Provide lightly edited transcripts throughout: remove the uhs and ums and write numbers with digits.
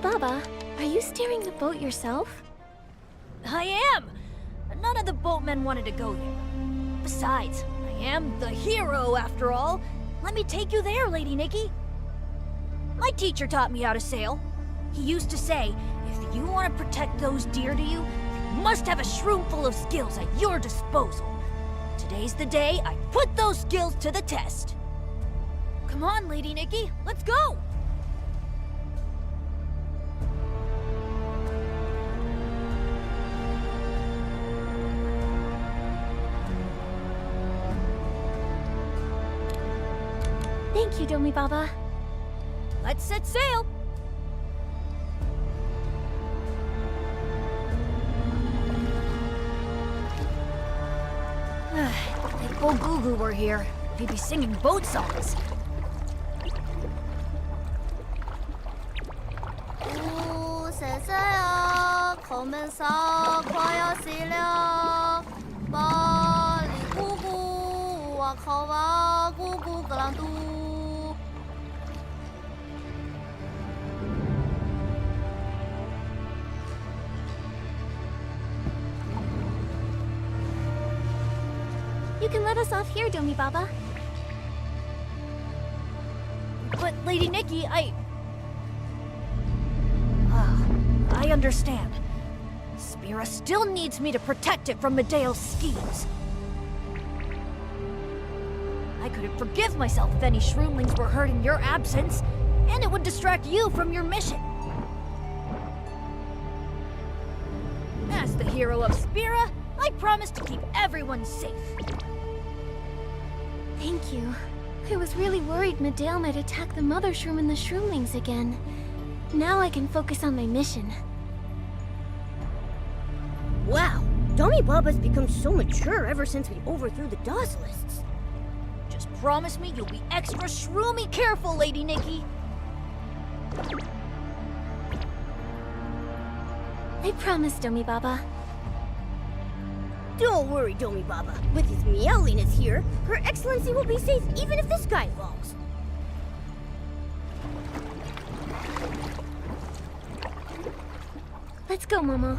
Baba, are you steering the boat yourself? I am! None of the boatmen wanted to go there. Besides, I am the hero after all. Let me take you there, Lady Nikki. My teacher taught me how to sail. He used to say, if you want to protect those dear to you, you must have a shroom full of skills at your disposal. Today's the day I put those skills to the test. Come on, Lady Nikki, let's go! Thank you, Domi Baba. Let's set sail! If Bogugu were here, he'd be singing boat songs. You can let us off here, Domi Baba. But, Lady Nikki, I understand. Spira still needs me to protect it from Medeo's schemes. I couldn't forgive myself if any shroomlings were hurt in your absence, and it would distract you from your mission. As the hero of Spira, I promise to keep everyone safe. Thank you. I was really worried Medeo might attack the Mother Shroom and the Shroomlings again. Now I can focus on my mission. Wow, Domi Baba's become so mature ever since we overthrew the Dawslists. Just promise me you'll be extra shroomy careful, Lady Nikki. I promise, Domi Baba. Don't worry, Domi Baba. With his Meowliness here, Her Excellency will be safe even if the sky falls. Let's go, Momo.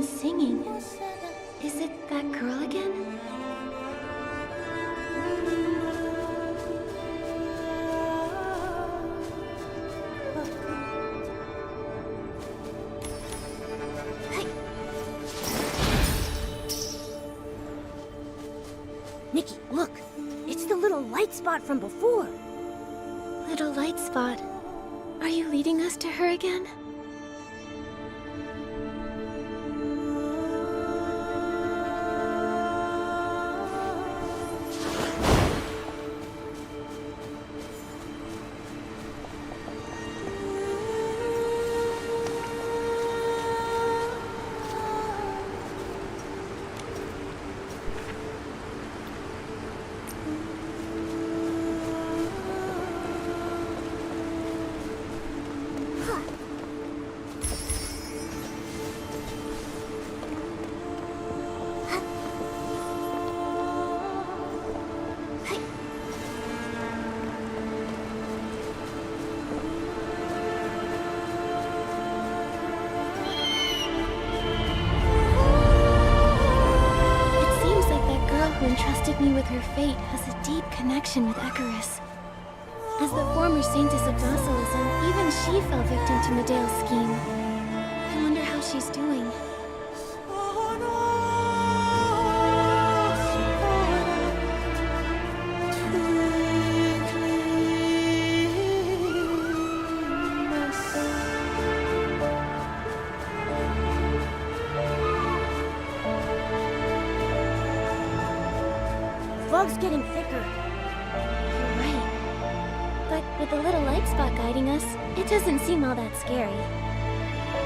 Singing. Is it that girl again? Hey. Nikki, look! It's the little light spot from before. Little light spot. Are you leading us to her again? entrusted me with her fate has a deep connection with Icarus. As the former saintess of vassalism, even she fell victim to Medea's scheme. I wonder how she's doing. The fog's getting thicker. You're right. But with the little light spot guiding us, it doesn't seem all that scary.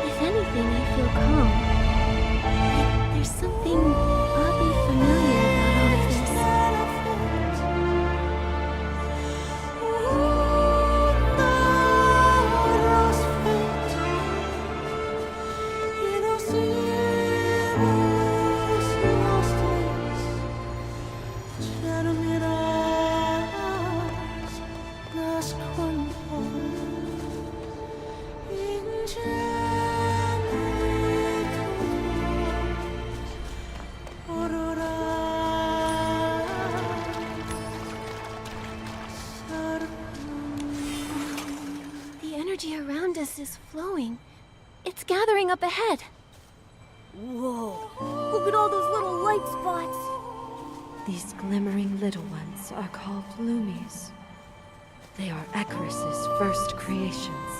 If anything, I feel calm. Like there's something oddly familiar about all of this. The energy around us is flowing. It's gathering up ahead. Whoa! Look at all those little light spots! These glimmering little ones are called Loomies. They are Icarus's first creations.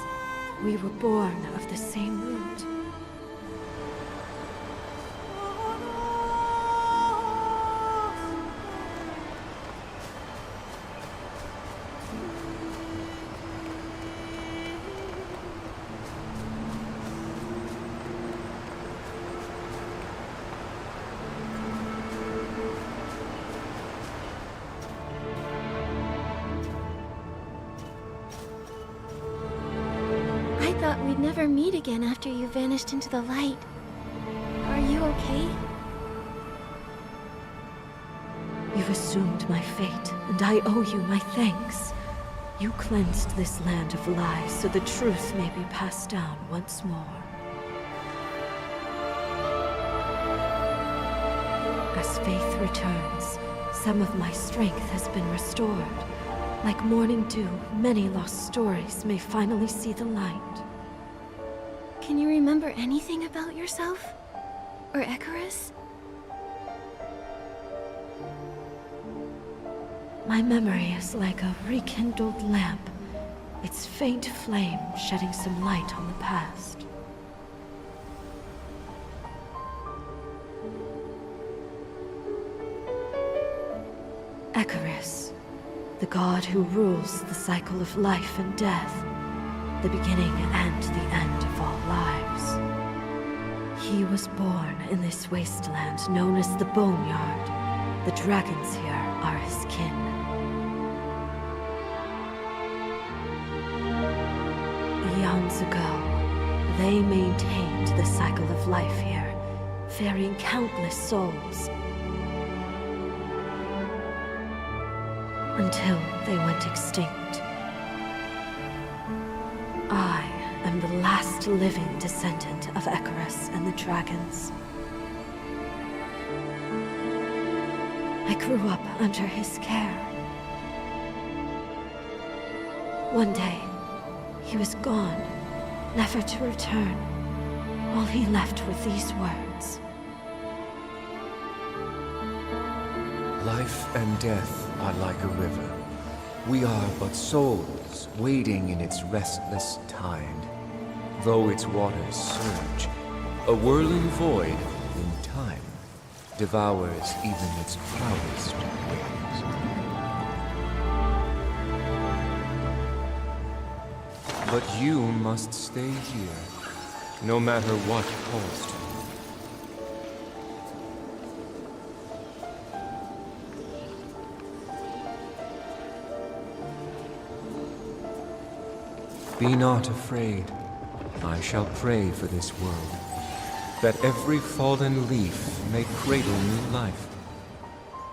We were born of the same root. I thought we'd never meet again after you vanished into the light. Are you okay? You've assumed my fate, and I owe you my thanks. You cleansed this land of lies so the truth may be passed down once more. As faith returns, some of my strength has been restored. Like morning dew, many lost stories may finally see the light. Can you remember anything about yourself? Or Icarus? My memory is like a rekindled lamp, its faint flame shedding some light on the past. Icarus, the god who rules the cycle of life and death, the beginning and the end of all lives. He was born in this wasteland known as the Boneyard. The dragons here are his kin. Eons ago, they maintained the cycle of life here, ferrying countless souls. Until they went extinct. I am the last living descendant of Icarus and the dragons. I grew up under his care. One day, he was gone, never to return. All he left were these words. Life and death are like a river. We are but souls wading in its restless tide. Though its waters surge, a whirling void in time devours even its proudest waves. But you must stay here, no matter what calls to you. Be not afraid. I shall pray for this world, that every fallen leaf may cradle new life,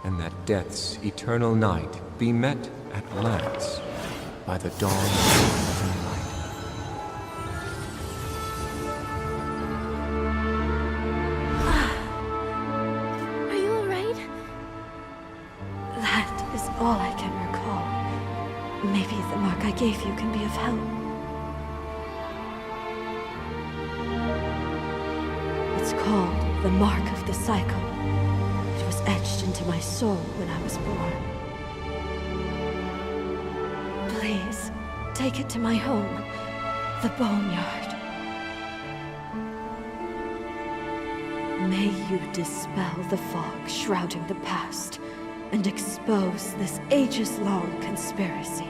and that death's eternal night be met at last by the dawn of living light. Are you alright? is all I can recall. Maybe the mark I gave you can be of help. It's called the Mark of the Cycle. It was etched into my soul when I was born. Please, take it to my home, the Boneyard. May you dispel the fog shrouding the past and expose this ages-long conspiracy.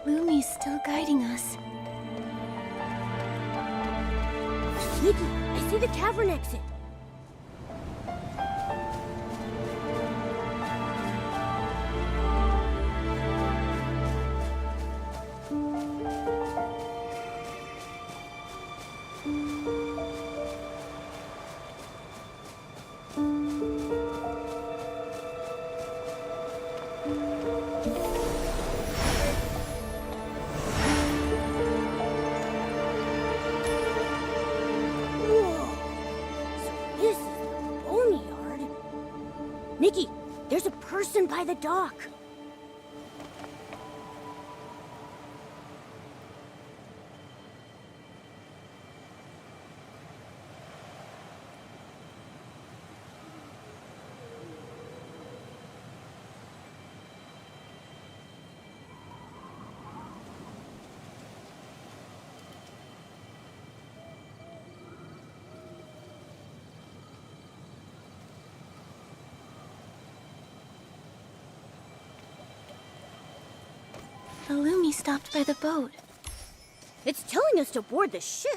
Lumi's still guiding us. Nikki, I see the cavern exit. Nikki, there's a person by the dock. The Lumi stopped by the boat. It's telling us to board the ship.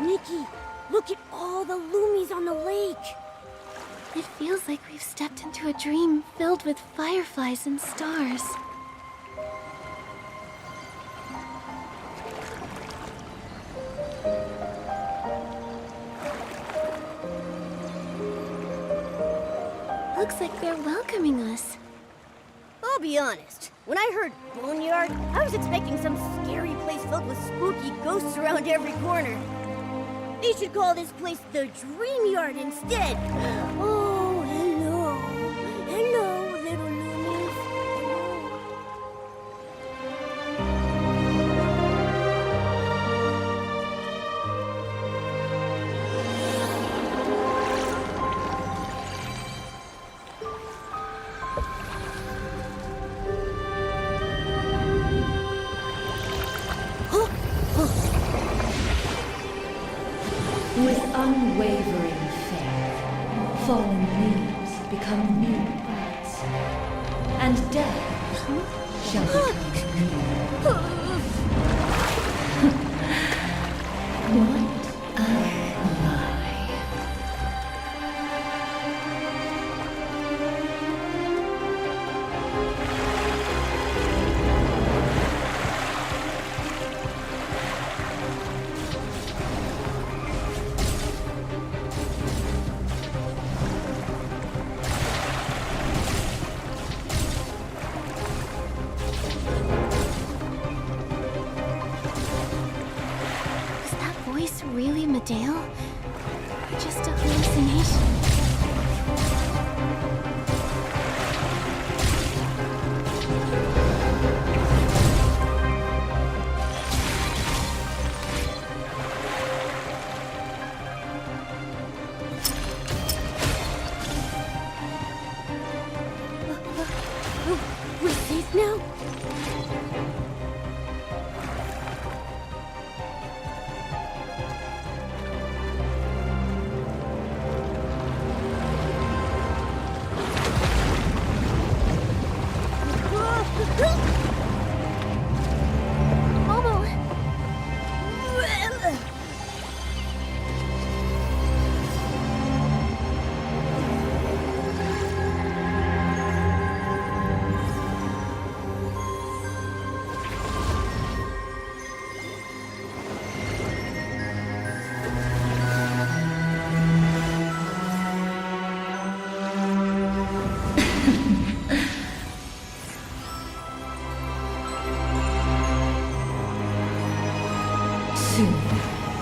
Nikki, look at all the loomies on the lake. It feels like we've stepped into a dream filled with fireflies and stars. Looks like they're welcoming us. I'll be honest. When I heard boneyard, I was expecting some scary place filled with spooky ghosts around every corner. They should call this place the Dream Yard instead. Oh, hello. Hello, little loomies. With unwavering faith, fallen leaves become new buds, and death shall become new. What a lie. Is that voice really Medale? Or just a hallucination? We're safe now? Momo! Soon,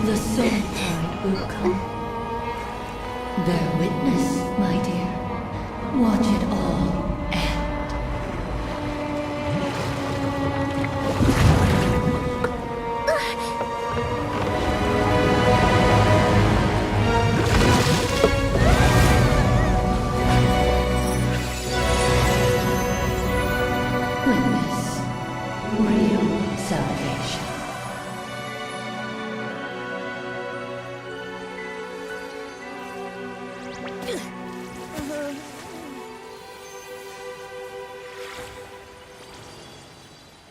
the soul tide will come. Bear witness, my dear. Watch it all end. Witness real salvation.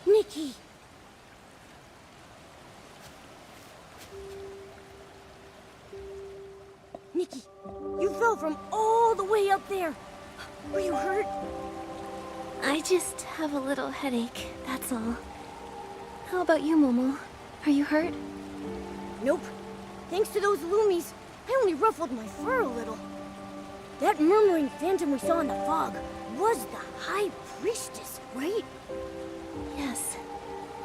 Nikki! Nikki, you fell from all the way up there. Were you hurt? I just have a little headache, that's all. How about you, Momo? Are you hurt? Nope. Thanks to those loomies, I only ruffled my fur a little. That murmuring phantom we saw in the fog was the High Priestess, right? Yes.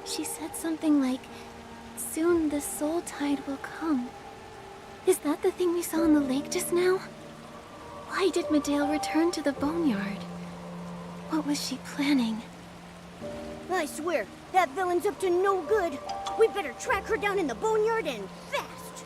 She said something like, soon the soul tide will come. Is that the thing we saw in the lake just now? Why did Medale return to the boneyard? What was she planning? I swear, that villain's up to no good. We better track her down in the boneyard and fast.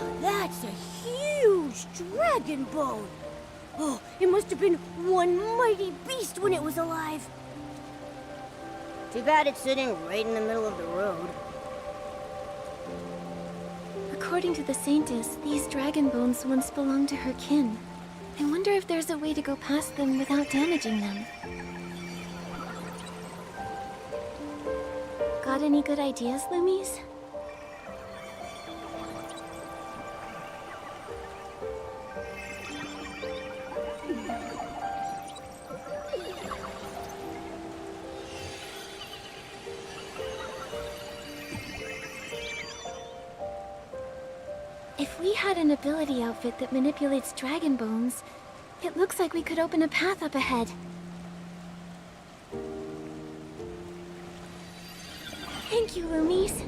Now that's a huge dragon bone. Oh, it must have been one mighty beast when it was alive. Too bad it's sitting right in the middle of the road. According to the Saintess, these dragon bones once belonged to her kin. I wonder if there's a way to go past them without damaging them. Got any good ideas, Loomies? If we had an ability outfit that manipulates dragon bones, it looks like we could open a path up ahead. Thank you, Loomies.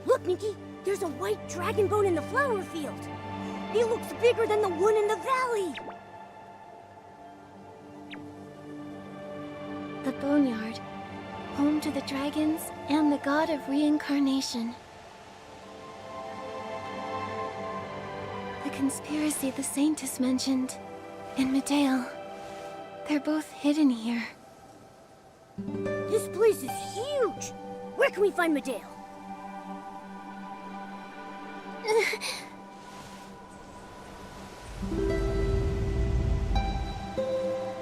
Look, Nikki! There's a white dragon bone in the flower field! It looks bigger than the one in the valley! The Boneyard, home to the dragons and the god of reincarnation. The conspiracy the Saintess mentioned, and Medale. They're both hidden here. This place is huge! Where can we find Medale?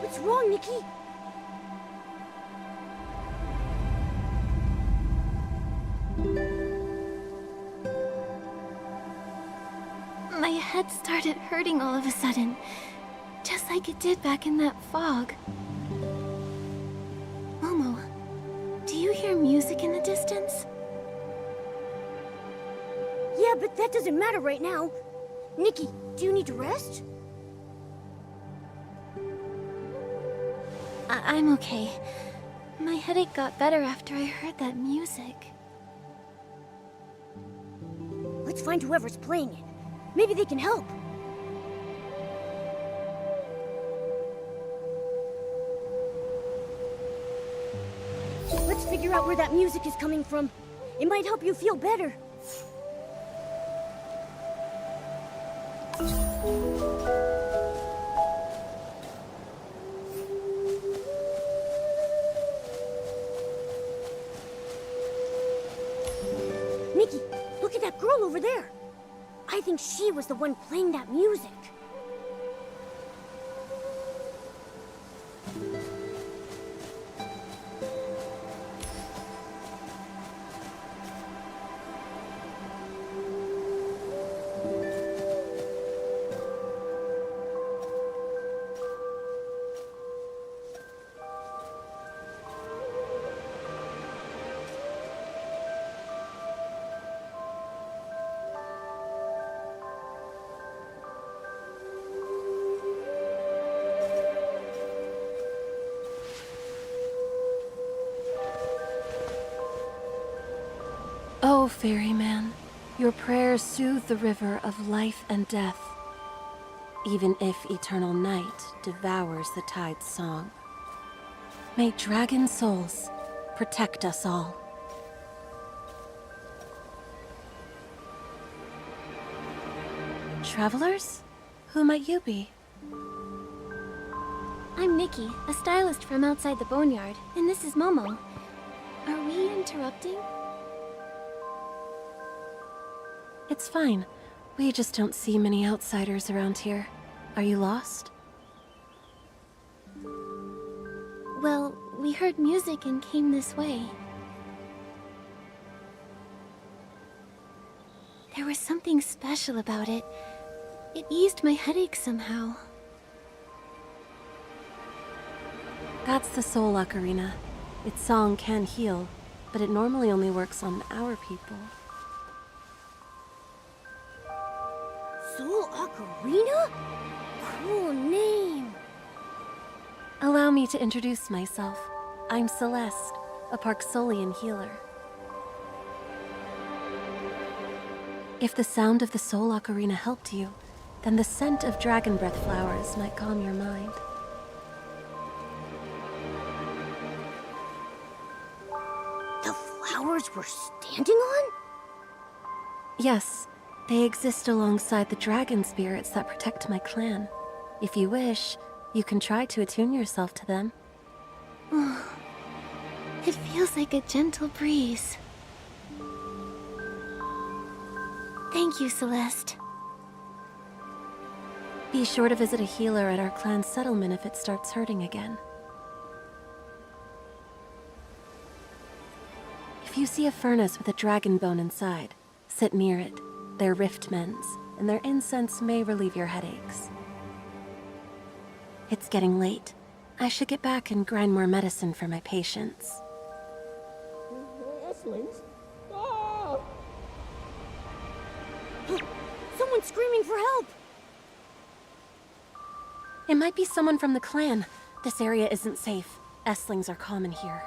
What's wrong, Nikki? My head started hurting all of a sudden, just like it did back in that fog. Momo, do you hear music in the distance? Yeah, but that doesn't matter right now. Nikki, do you need to rest? I'm okay. My headache got better after I heard that music. Let's find whoever's playing it. Maybe they can help. Let's figure out where that music is coming from. It might help you feel better. Nikki, look at that girl over there. I think she was the one playing that music. Oh, ferryman, your prayers soothe the river of life and death, even if eternal night devours the tide's song. May dragon souls protect us all. Travelers? Who might you be? I'm Nikki, a stylist from outside the Boneyard, and this is Momo. Are we interrupting? It's fine. We just don't see many outsiders around here. Are you lost? Well, we heard music and came this way. There was something special about it. It eased my headache somehow. That's the Soul Ocarina. Its song can heal, but it normally only works on our people. Soul Ocarina? Cool name. Allow me to introduce myself. I'm Celeste, a Parksolian healer. If the sound of the Soul Ocarina helped you, then the scent of dragon breath flowers might calm your mind. The flowers we're standing on? Yes, they exist alongside the dragon spirits that protect my clan. If you wish, you can try to attune yourself to them. It feels like a gentle breeze. Thank you, Celeste. Be sure to visit a healer at our clan's settlement if it starts hurting again. If you see a furnace with a dragon bone inside, sit near it. They're rift mends, and their incense may relieve your headaches. It's getting late. I should get back and grind more medicine for my patients. Someone's screaming for help! It might be someone from the clan. This area isn't safe. Estlings are common here.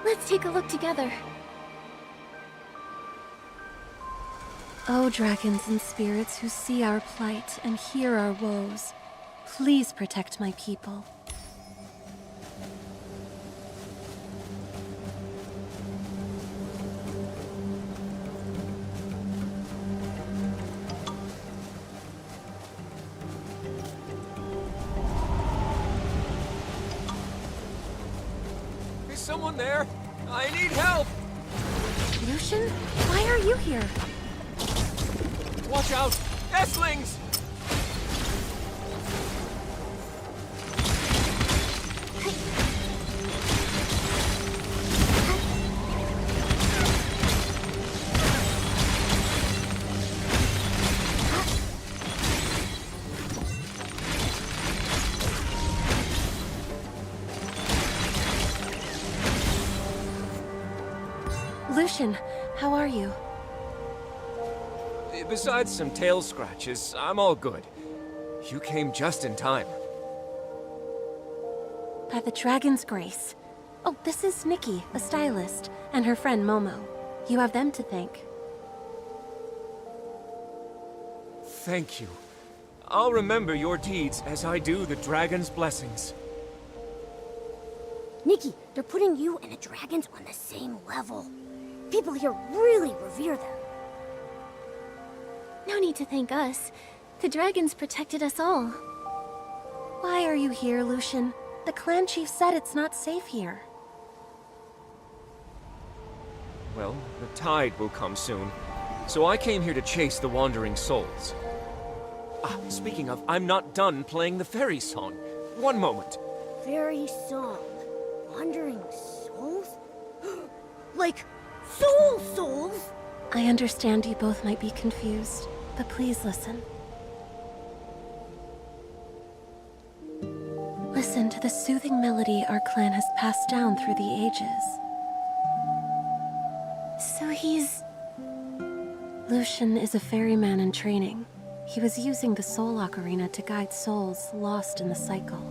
Let's take a look together. O dragons and spirits who see our plight and hear our woes, please protect my people. Is someone there? I need help! Lucian, why are you here? Watch out! Estlings! Lucian, how are you? Besides some tail scratches, I'm all good. You came just in time. By the dragon's grace. Oh, this is Nikki, a stylist, and her friend Momo. You have them to thank. Thank you. I'll remember your deeds as I do the dragon's blessings. Nikki, they're putting you and the dragons on the same level. People here really revere them. No need to thank us. The dragons protected us all. Why are you here, Lucian? The clan chief said it's not safe here. Well, the tide will come soon, so I came here to chase the wandering souls. Ah, speaking of, I'm not done playing the fairy song. One moment. Fairy song. Wandering souls? Like, souls? I understand you both might be confused, but please listen. Listen to the soothing melody our clan has passed down through the ages. So he's... Lucian is a ferryman in training. He was using the Soul Ocarina to guide souls lost in the cycle.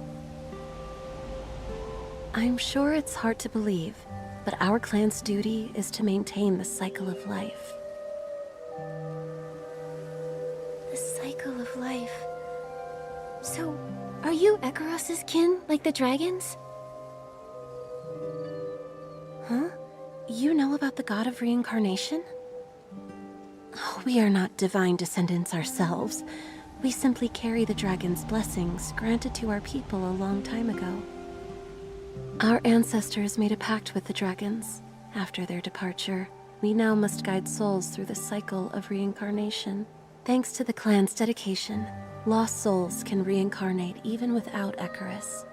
I'm sure it's hard to believe, but our clan's duty is to maintain the cycle of life. The cycle of life. So, are you Ikaros' kin, like the dragons? Huh? You know about the god of reincarnation? Oh, we are not divine descendants ourselves. We simply carry the dragon's blessings granted to our people a long time ago. Our ancestors made a pact with the dragons. After their departure, we now must guide souls through the cycle of reincarnation. Thanks to the clan's dedication, lost souls can reincarnate even without Ikaros.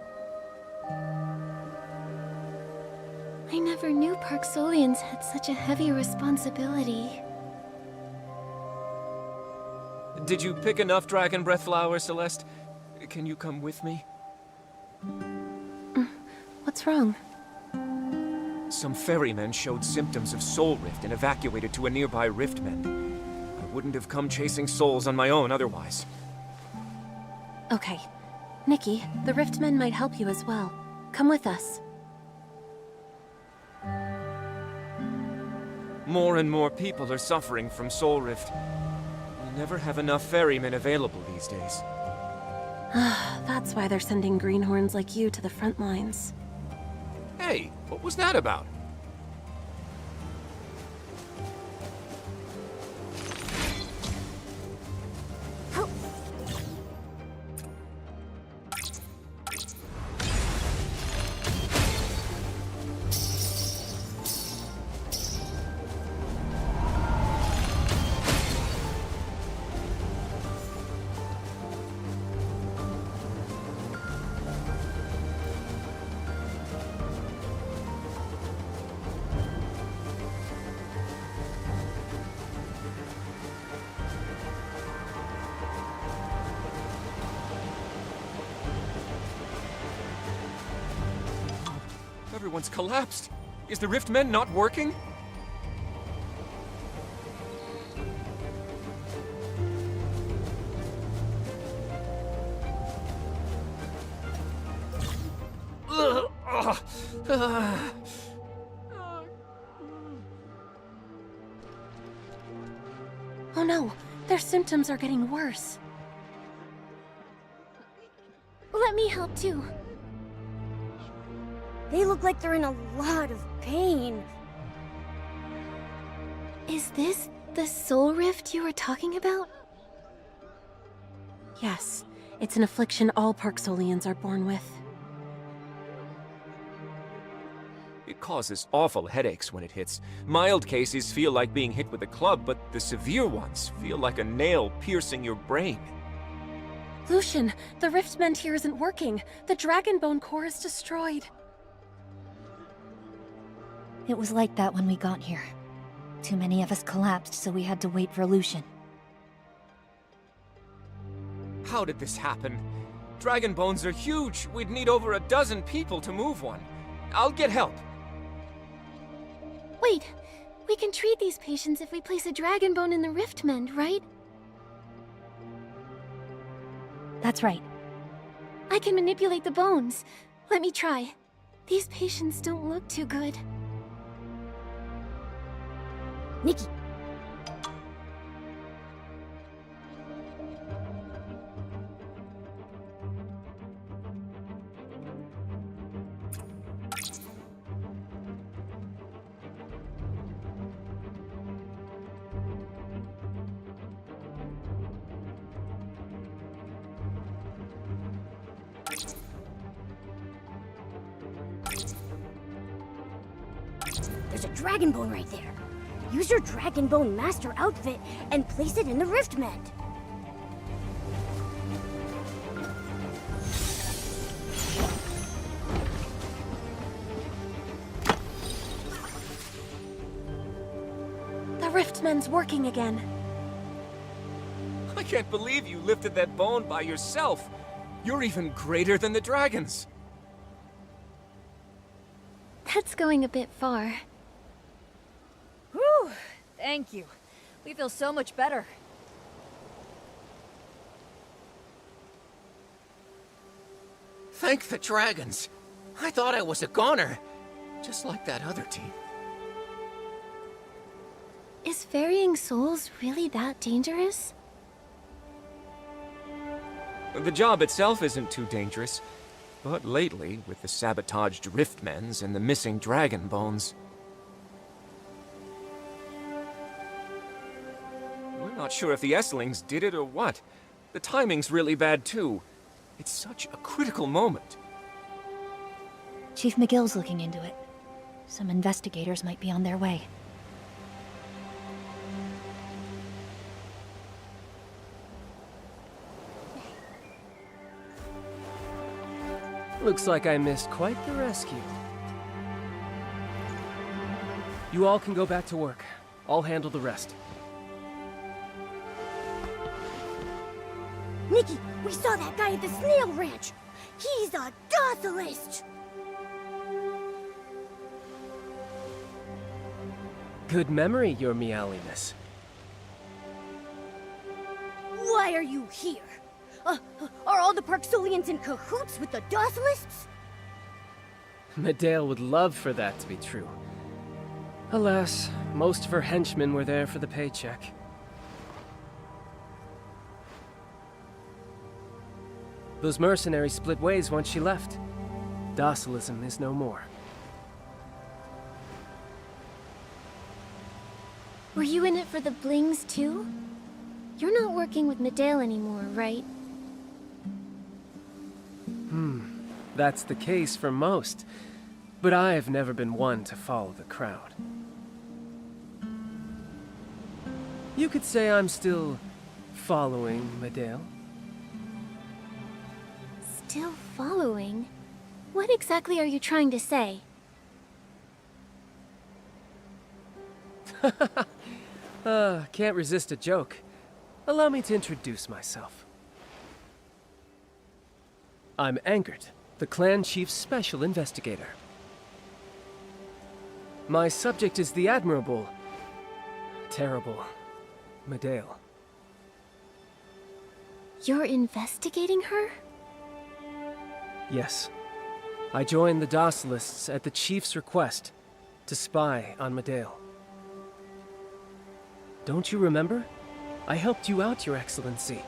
I never knew Parksolians had such a heavy responsibility. Did you pick enough dragon breath flowers, Celeste? Can you come with me? What's wrong? Some ferrymen showed symptoms of soul rift and evacuated to a nearby riftmen. I wouldn't have come chasing souls on my own otherwise. Okay. Nikki, the riftmen might help you as well. Come with us. More and more people are suffering from soul rift. We never have enough ferrymen available these days. That's why they're sending greenhorns like you to the front lines. Hey, what was that about? Everyone's collapsed. Is the riftmen not working? Oh no, their symptoms are getting worse. Let me help too. They look like they're in a lot of pain. Is this the soul rift you were talking about? Yes, it's an affliction all Parksolians are born with. It causes awful headaches when it hits. Mild cases feel like being hit with a club, but the severe ones feel like a nail piercing your brain. Lucian, the rift mend here isn't working. The Dragonbone core is destroyed. It was like that when we got here. Too many of us collapsed, so we had to wait for Lucian. How did this happen? Dragon bones are huge. We'd need over a dozen people to move one. I'll get help. Wait, we can treat these patients if we place a Dragonbone in the rift mend, right? That's right. I can manipulate the bones. Let me try. These patients don't look too good. Nikki, there's a Dragonbone right there. Use your Dragonbone Master outfit and place it in the Rift Mend. The rift mend's working again. I can't believe you lifted that bone by yourself. You're even greater than the dragons. That's going a bit far. Whew! Thank you. We feel so much better. Thank the dragons. I thought I was a goner. Just like that other team. Is ferrying souls really that dangerous? The job itself isn't too dangerous. But lately, with the sabotaged riftmens and the missing dragon bones... we're not sure if the Esslings did it or what. The timing's really bad too. It's such a critical moment. Chief McGill's looking into it. Some investigators might be on their way. Looks like I missed quite the rescue. You all can go back to work. I'll handle the rest. Nikki, we saw that guy at the snail ranch. He's a docilist. Good memory, your meowiness. Why are you here? Are all the Parksolians in cahoots with the docilists? Medale would love for that to be true. Alas, most of her henchmen were there for the paycheck. Those mercenaries split ways once she left. Docilism is no more. Were you in it for the blings too? You're not working with Medale anymore, right? That's the case for most, but I've never been one to follow the crowd. You could say I'm still following Medale. Still following? What exactly are you trying to say? Can't resist a joke. Allow me to introduce myself. I'm Angert, the clan chief's special investigator. My subject is the admirable, terrible Medale. You're investigating her? Yes. I joined the Docilists at the Chief's request to spy on Medale. Don't you remember? I helped you out, Your Excellency.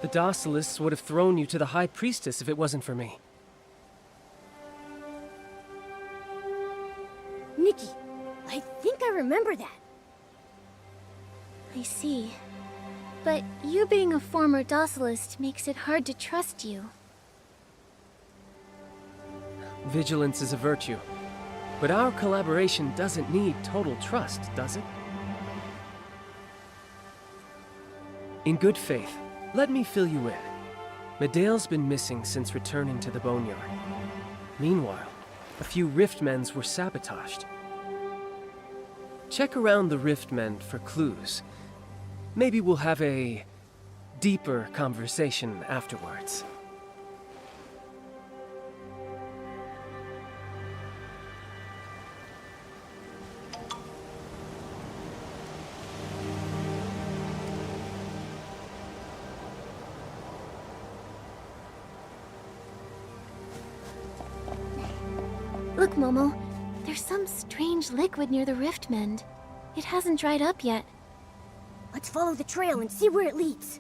The Docilists would have thrown you to the High Priestess if it wasn't for me. Nikki, I think I remember that. I see. But you being a former Docilist makes it hard to trust you. Vigilance is a virtue. But our collaboration doesn't need total trust, does it? In good faith, let me fill you in. Medale's been missing since returning to the Boneyard. Meanwhile, a few Riftmens were sabotaged. Check around the Riftmen for clues. Maybe we'll have a deeper conversation afterwards. Look, Momo. There's some strange liquid near the Riftmend. It hasn't dried up yet. Let's follow the trail and see where it leads.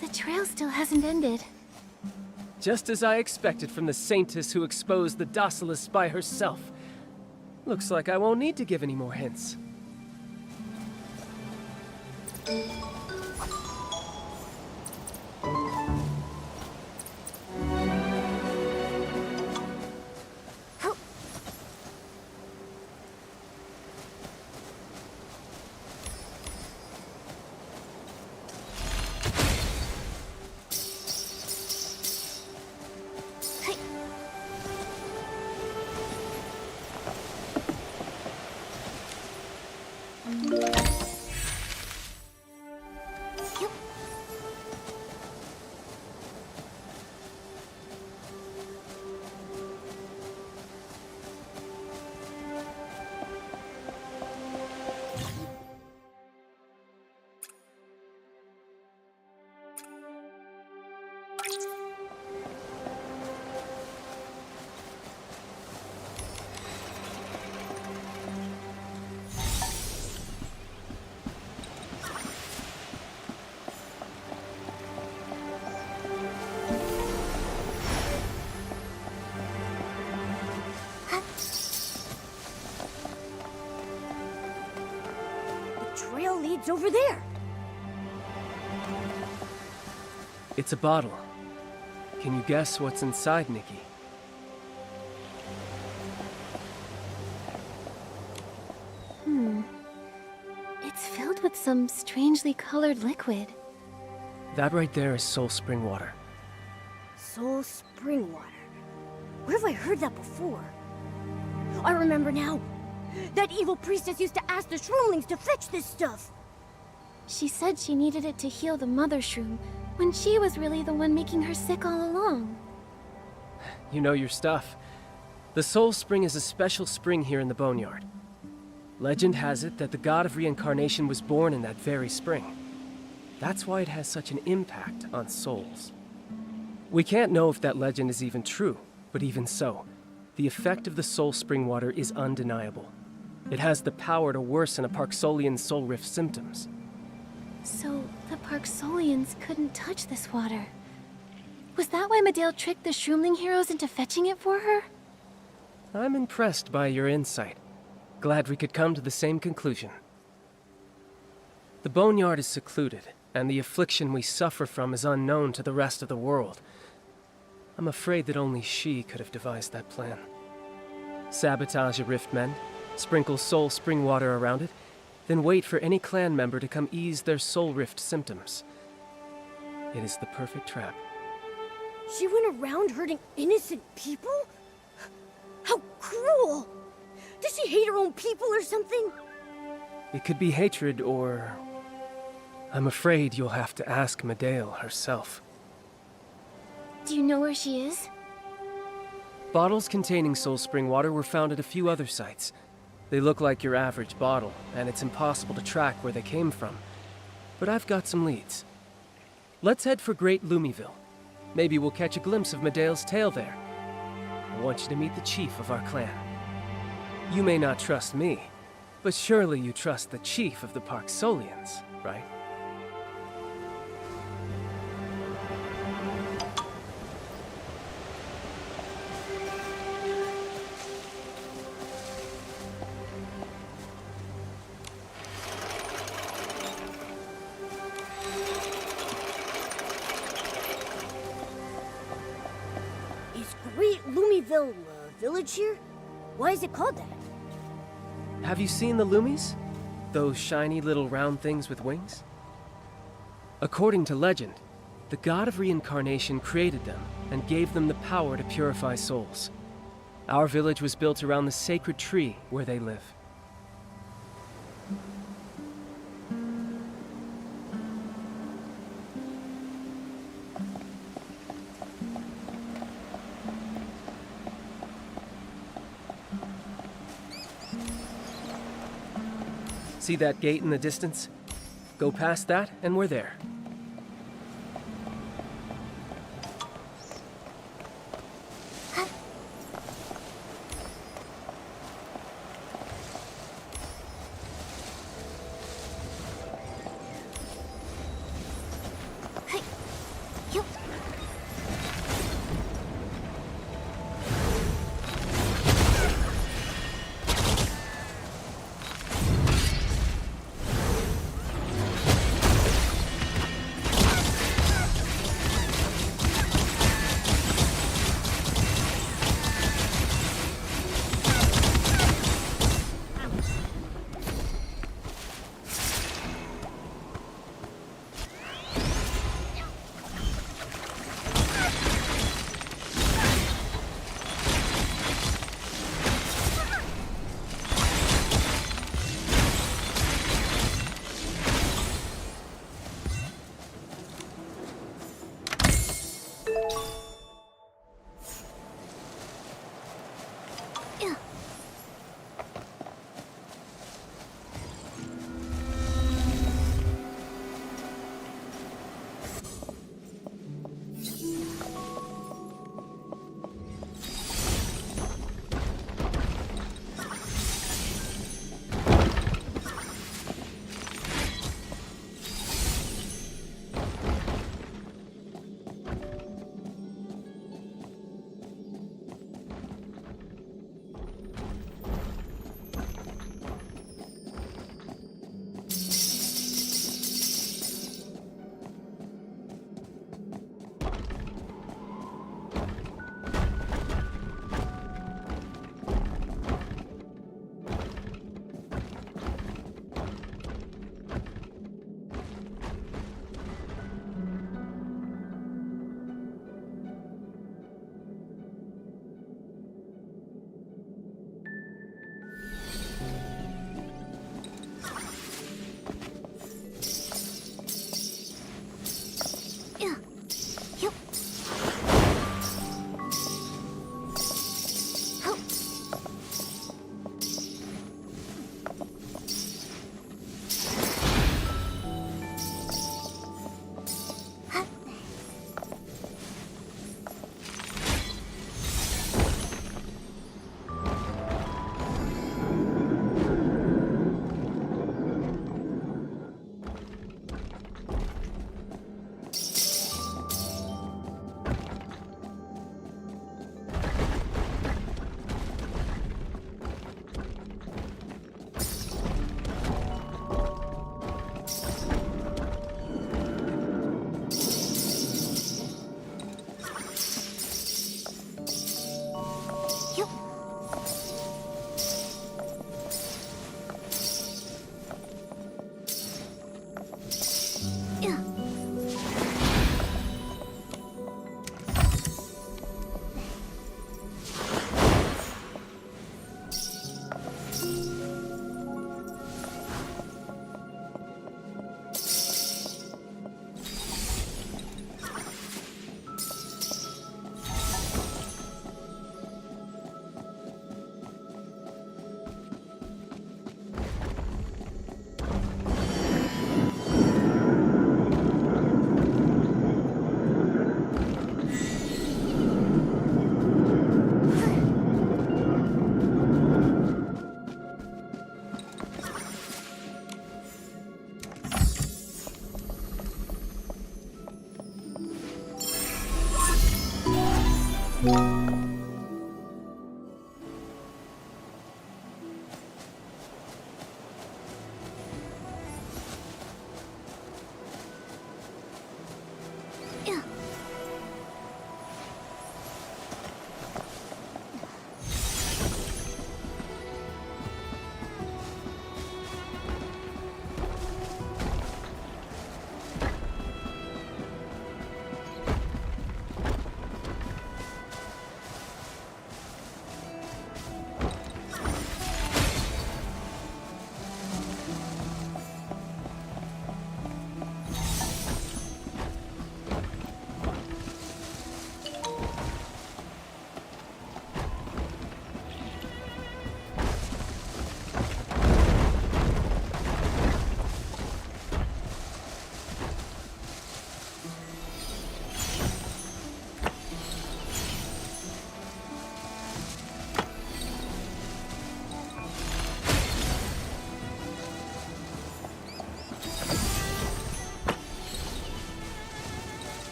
The trail still hasn't ended. Just as I expected from the Saintess who exposed the Docilist by herself. Looks like I won't need to give any more hints. Trail leads over there. It's a bottle. Can you guess what's inside, Nikki? It's filled with some strangely colored liquid. That right there is Soul Spring water. Soul Spring water. Where have I heard that before? I remember now. That evil priestess used to ask the shroomlings to fetch this stuff. She said she needed it to heal the mother shroom, when she was really the one making her sick all along. You know your stuff. The Soul Spring is a special spring here in the Boneyard. Legend has it that the god of reincarnation was born in that very spring. That's why it has such an impact on souls. We can't know if that legend is even true, but even so, the effect of the Soul Spring water is undeniable. It has the power to worsen a Parksolian's soul rift symptoms. So, the Parksolians couldn't touch this water. Was that why Medale tricked the Shroomling heroes into fetching it for her? I'm impressed by your insight. Glad we could come to the same conclusion. The Boneyard is secluded, and the affliction we suffer from is unknown to the rest of the world. I'm afraid that only she could have devised that plan. Sabotage a Riftmend, sprinkle Soul Spring water around it, then wait for any clan member to come ease their soul rift symptoms. It is the perfect trap. She went around hurting innocent people? How cruel! Does she hate her own people or something? It could be hatred or... I'm afraid you'll have to ask Medale herself. Do you know where she is? Bottles containing Soul Spring water were found at a few other sites. They look like your average bottle, and it's impossible to track where they came from. but I've got some leads. Let's head for Great Lumiville. Maybe we'll catch a glimpse of Medea's tail there. I want you to meet the chief of our clan. You may not trust me, but surely you trust the chief of the Parksolians, right? Is Great Lumiville a village here? Why is it called that? Have you seen the Lumies? Those shiny little round things with wings? According to legend, the god of reincarnation created them and gave them the power to purify souls. Our village was built around the sacred tree where they live. See that gate in the distance? Go past that, and we're there.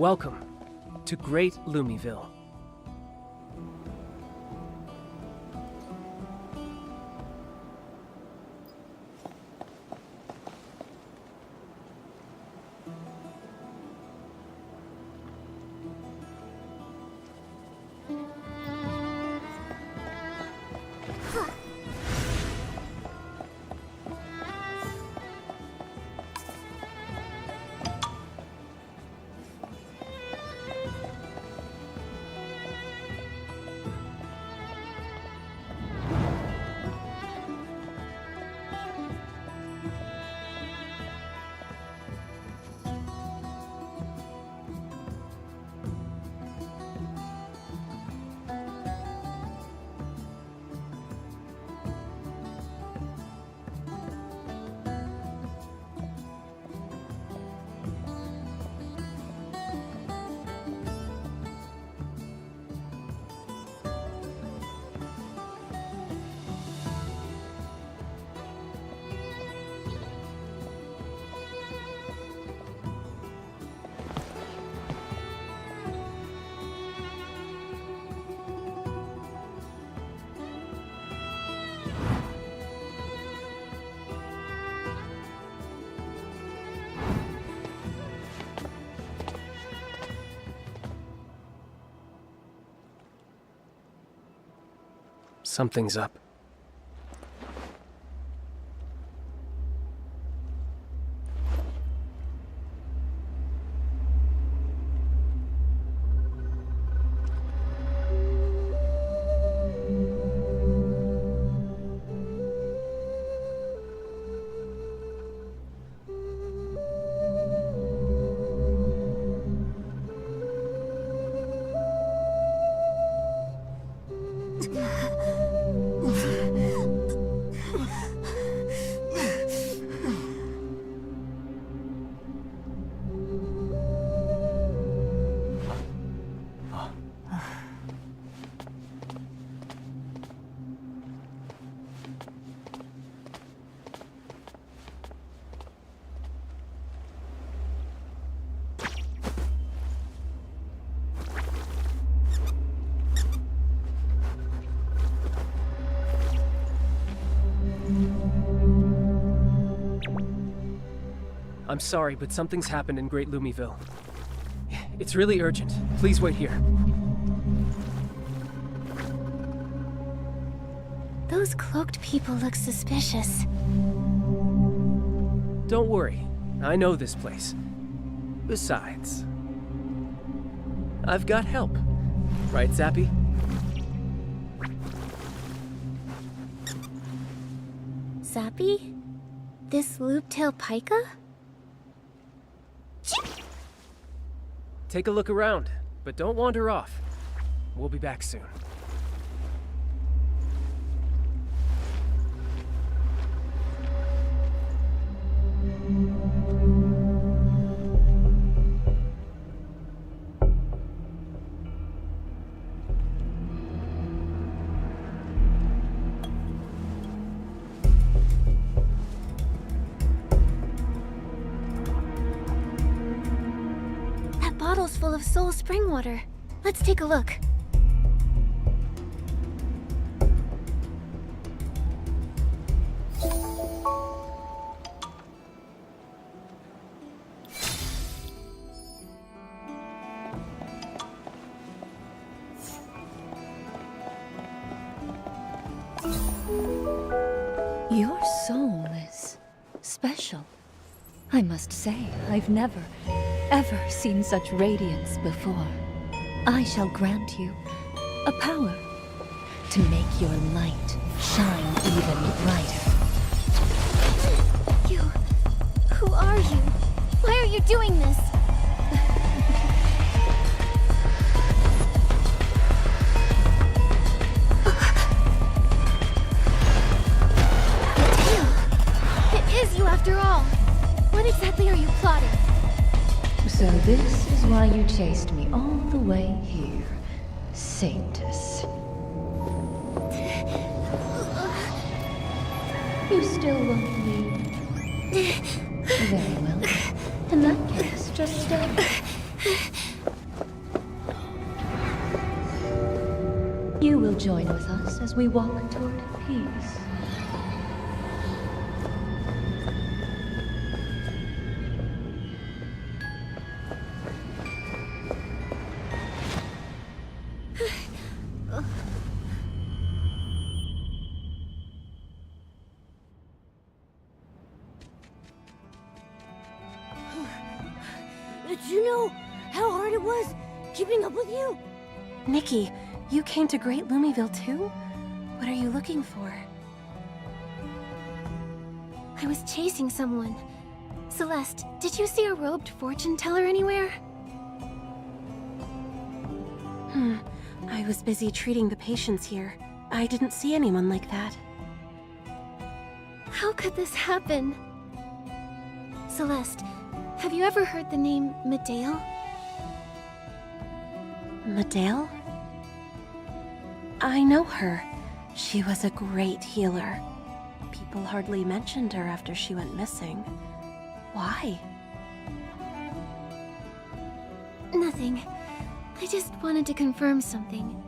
Welcome to Great Lumiville. Something's up. I'm sorry, but something's happened in Great Lumiville. It's really urgent. Please wait here. Those cloaked people look suspicious. Don't worry. I know this place. Besides, I've got help. Right, Zappy? Zappy? This loop-tail pika? Take a look around, but don't wander off. We'll be back soon. Bottle's full of soul spring water. Let's take a look. Your soul is special. I must say, I've never, ever seen such radiance before. I shall grant you a power to make your light shine even brighter. You... Who are you? Why are you doing this? Mateo! It is you after all! What exactly are you plotting? So this is why you chased me all the way here, Sanctus. You still won't leave? Very well. In that case, just stay. You will join with us as we walk toward peace. Did you know how hard it was keeping up with you? Nikki, you came to Great Lumiville too? What are you looking for? I was chasing someone. Celeste, did you see a robed fortune teller anywhere? I was busy treating the patients here. I didn't see anyone like that. How could this happen? Celeste, have you ever heard the name Medale? Medale? I know her. She was a great healer. People hardly mentioned her after she went missing. Why? Nothing. I just wanted to confirm something.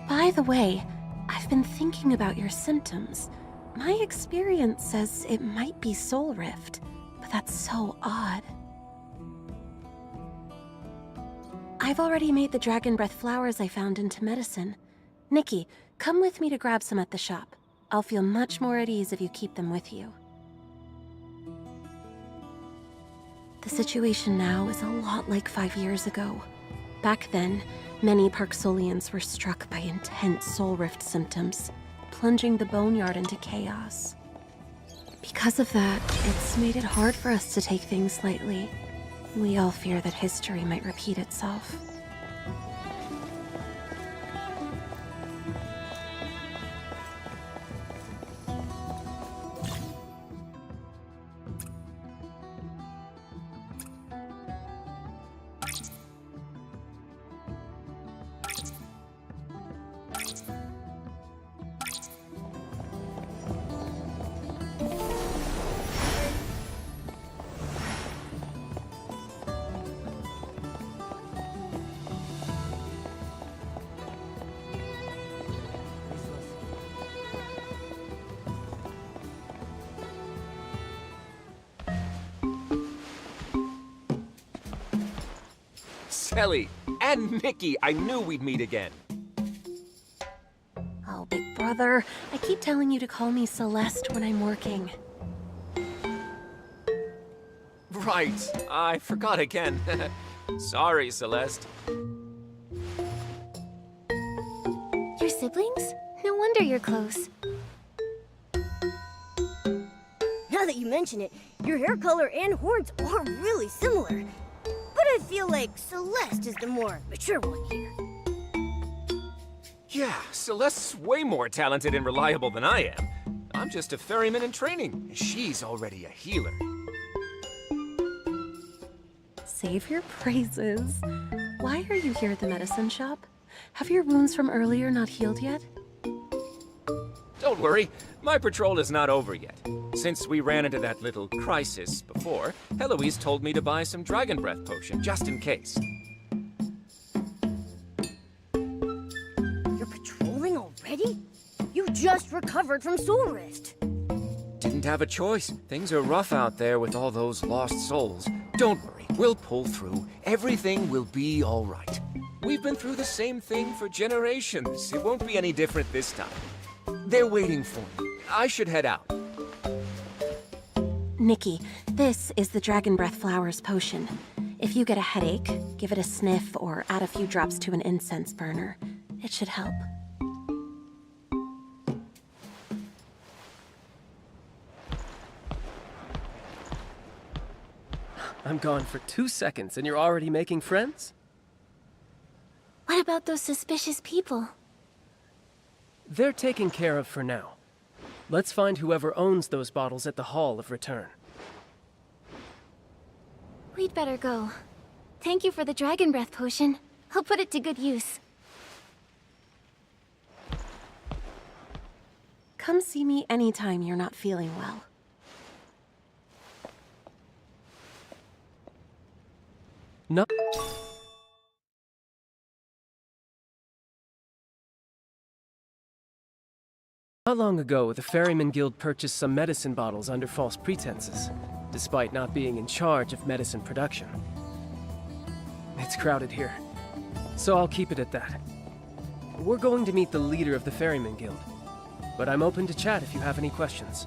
By the way, I've been thinking about your symptoms. My experience says it might be Soul Rift, but that's so odd. I've already made the dragon breath flowers I found into medicine. Nikki, come with me to grab some at the shop. I'll feel much more at ease if you keep them with you. The situation now is a lot like 5 years ago. Back then, many Parksolians were struck by intense soul rift symptoms, plunging the boneyard into chaos. Because of that, it's made it hard for us to take things lightly. We all fear that history might repeat itself. Ellie and Nikki, I knew we'd meet again. Oh, big brother, I keep telling you to call me Celeste when I'm working. Right, I forgot again. Sorry, Celeste. Your siblings? No wonder you're close. Now that you mention it, your hair color and horns are really similar. But I feel like Celeste is the more mature one here. Yeah, Celeste's way more talented and reliable than I am. I'm just a ferryman in training, and she's already a healer. Save your praises. Why are you here at the medicine shop? Have your wounds from earlier not healed yet? Don't worry, my patrol is not over yet. Since we ran into that little crisis before, Heloise told me to buy some dragon breath potion, just in case. You're patrolling already? You just recovered from Soul Rift. Didn't have a choice. Things are rough out there with all those lost souls. Don't worry, we'll pull through. Everything will be all right. We've been through the same thing for generations. It won't be any different this time. They're waiting for me. I should head out. Nikki, this is the Dragon Breath Flowers potion. If you get a headache, give it a sniff or add a few drops to an incense burner. It should help. I'm gone for 2 seconds and you're already making friends? What about those suspicious people? They're taken care of for now. Let's find whoever owns those bottles at the Hall of Return. We'd better go. Thank you for the Dragon Breath potion. I'll put it to good use. Come see me anytime you're not feeling well. No. Not long ago, the Ferryman Guild purchased some medicine bottles under false pretenses, despite not being in charge of medicine production. It's crowded here, so I'll keep it at that. We're going to meet the leader of the Ferryman Guild, but I'm open to chat if you have any questions.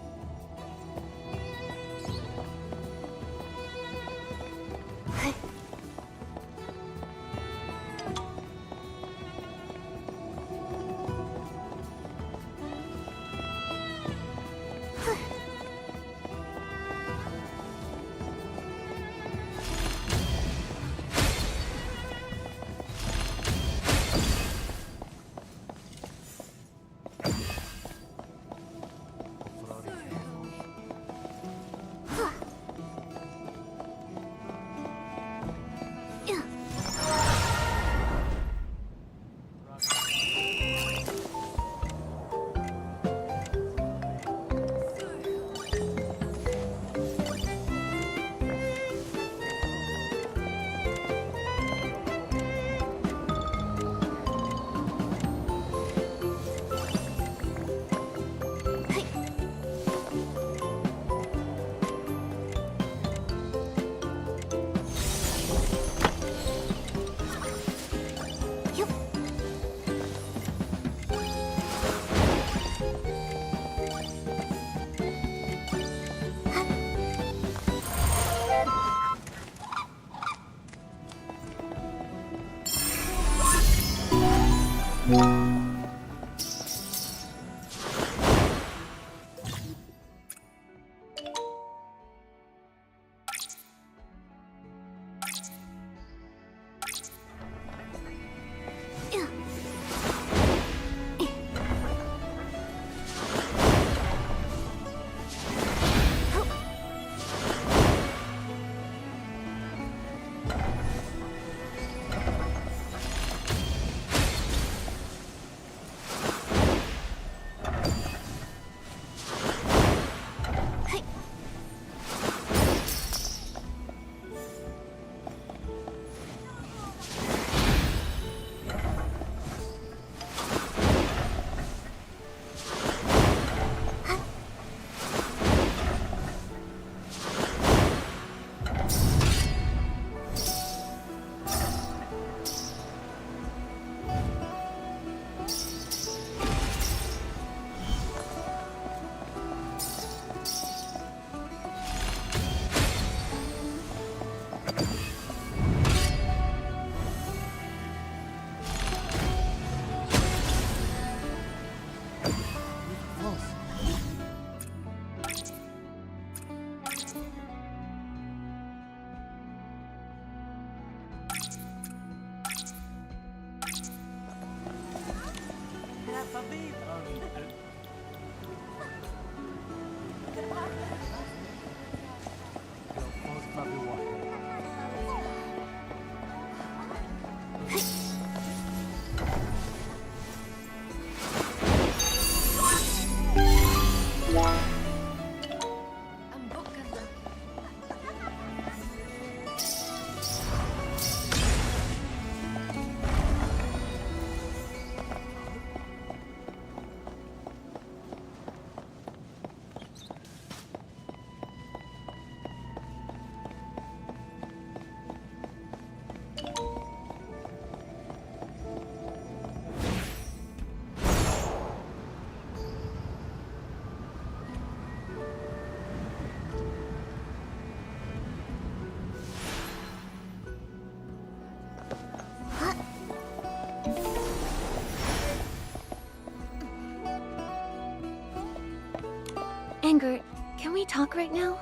Anger, can we talk right now?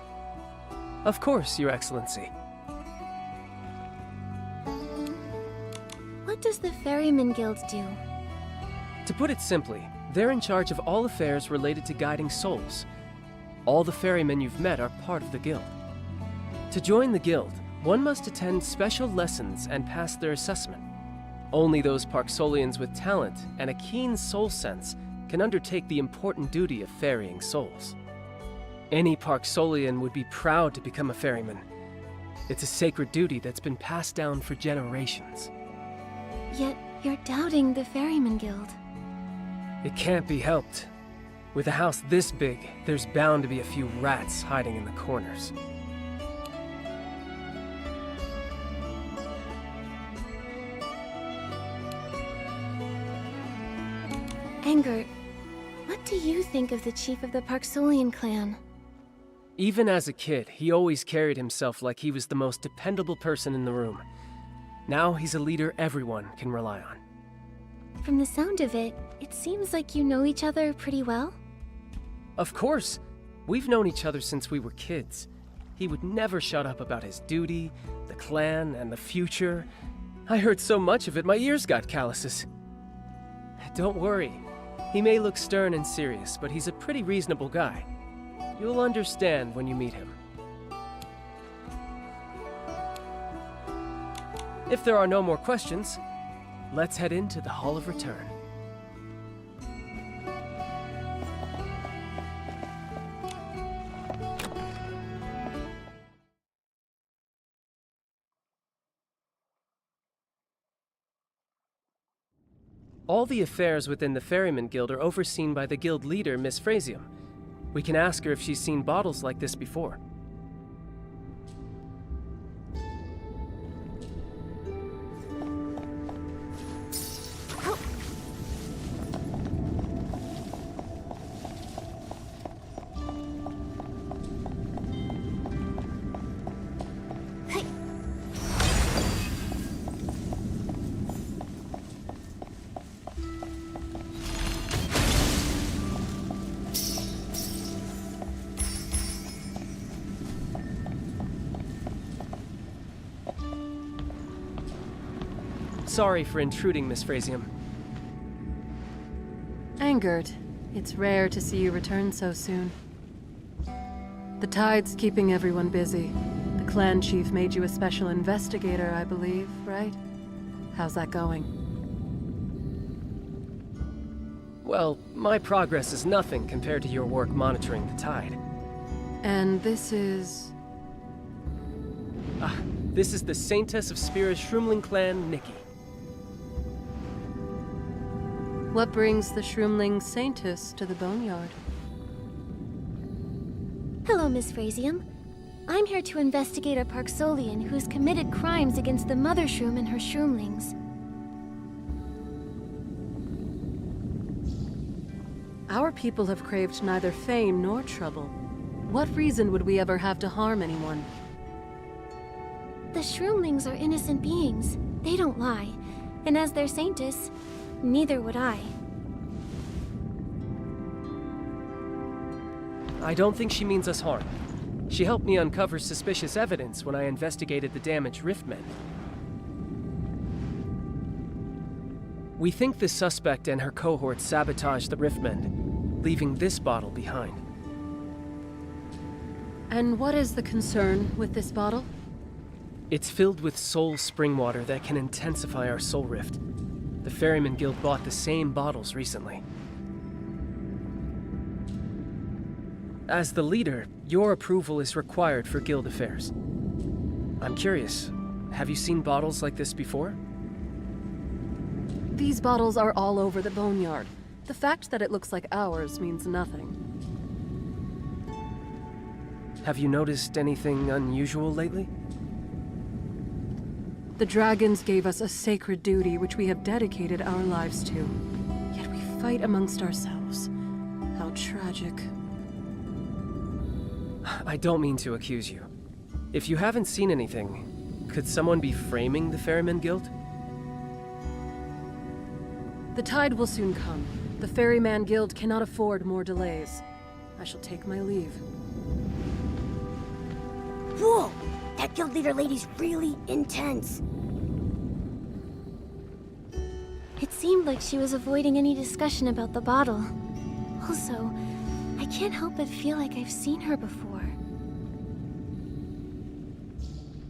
Of course, Your Excellency. What does the Ferryman Guild do? To put it simply, they're in charge of all affairs related to guiding souls. All the ferrymen you've met are part of the guild. To join the guild, one must attend special lessons and pass their assessment. Only those Parksolians with talent and a keen soul sense can undertake the important duty of ferrying souls. Any Parksolian would be proud to become a ferryman. It's a sacred duty that's been passed down for generations. Yet you're doubting the Ferryman Guild. It can't be helped. With a house this big, there's bound to be a few rats hiding in the corners. Anger, what do you think of the chief of the Parksolian clan? Even as a kid, he always carried himself like he was the most dependable person in the room. Now he's a leader everyone can rely on. From the sound of it, it seems like you know each other pretty well. Of course! We've known each other since we were kids. He would never shut up about his duty, the clan, and the future. I heard so much of it, my ears got calluses. Don't worry. He may look stern and serious, but he's a pretty reasonable guy. You'll understand when you meet him. If there are no more questions, let's head into the Hall of Return. All the affairs within the Ferryman Guild are overseen by the guild leader, Miss Frasium. We can ask her if she's seen bottles like this before. Sorry for intruding, Miss Frasium. Angered. It's rare to see you return so soon. The tide's keeping everyone busy. The clan chief made you a special investigator, I believe, right? How's that going? Well, my progress is nothing compared to your work monitoring the tide. And this is... This is the Saintess of Spira's Shroomling clan, Nikki. What brings the Shroomling Saintess to the Boneyard? Hello, Miss Frasium. I'm here to investigate a Parksolian who's committed crimes against the Mother Shroom and her Shroomlings. Our people have craved neither fame nor trouble. What reason would we ever have to harm anyone? The Shroomlings are innocent beings. They don't lie. And as their Saintess, neither would I. I don't think she means us harm. She helped me uncover suspicious evidence when I investigated the damaged Riftmen. We think the suspect and her cohort sabotaged the Riftmen, leaving this bottle behind. And what is the concern with this bottle? It's filled with soul spring water that can intensify our soul rift. The Ferryman Guild bought the same bottles recently. As the leader, your approval is required for guild affairs. I'm curious, have you seen bottles like this before? These bottles are all over the Boneyard. The fact that it looks like ours means nothing. Have you noticed anything unusual lately? The dragons gave us a sacred duty which we have dedicated our lives to. Yet we fight amongst ourselves. How tragic. I don't mean to accuse you. If you haven't seen anything, could someone be framing the Ferryman Guild? The tide will soon come. The Ferryman Guild cannot afford more delays. I shall take my leave. Whoa! That guild leader lady's really intense. It seemed like she was avoiding any discussion about the bottle. Also, I can't help but feel like I've seen her before.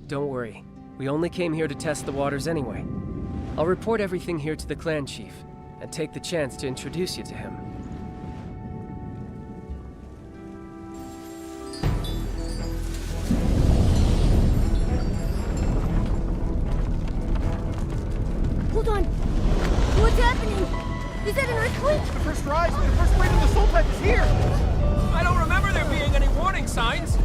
Don't worry. We only came here to test the waters anyway. I'll report everything here to the clan chief, and take the chance to introduce you to him. Hold on. What's happening? Is that an earthquake? The first rise, the first wave of the soul type is here! I don't remember there being any warning signs!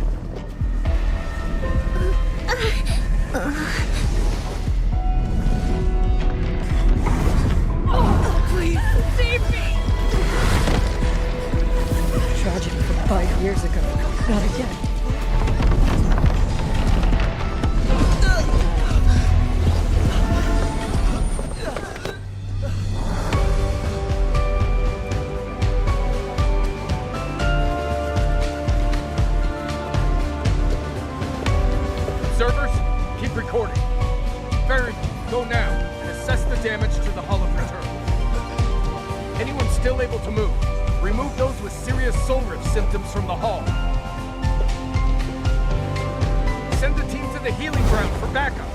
Please, save me! Tragedy from 5 years ago. Not again. Observers, keep recording. Ferry, go now and assess the damage to the hull of the turtle. Anyone still able to move, remove those with serious soul rift symptoms from the hull. Send the team to the healing ground for backup.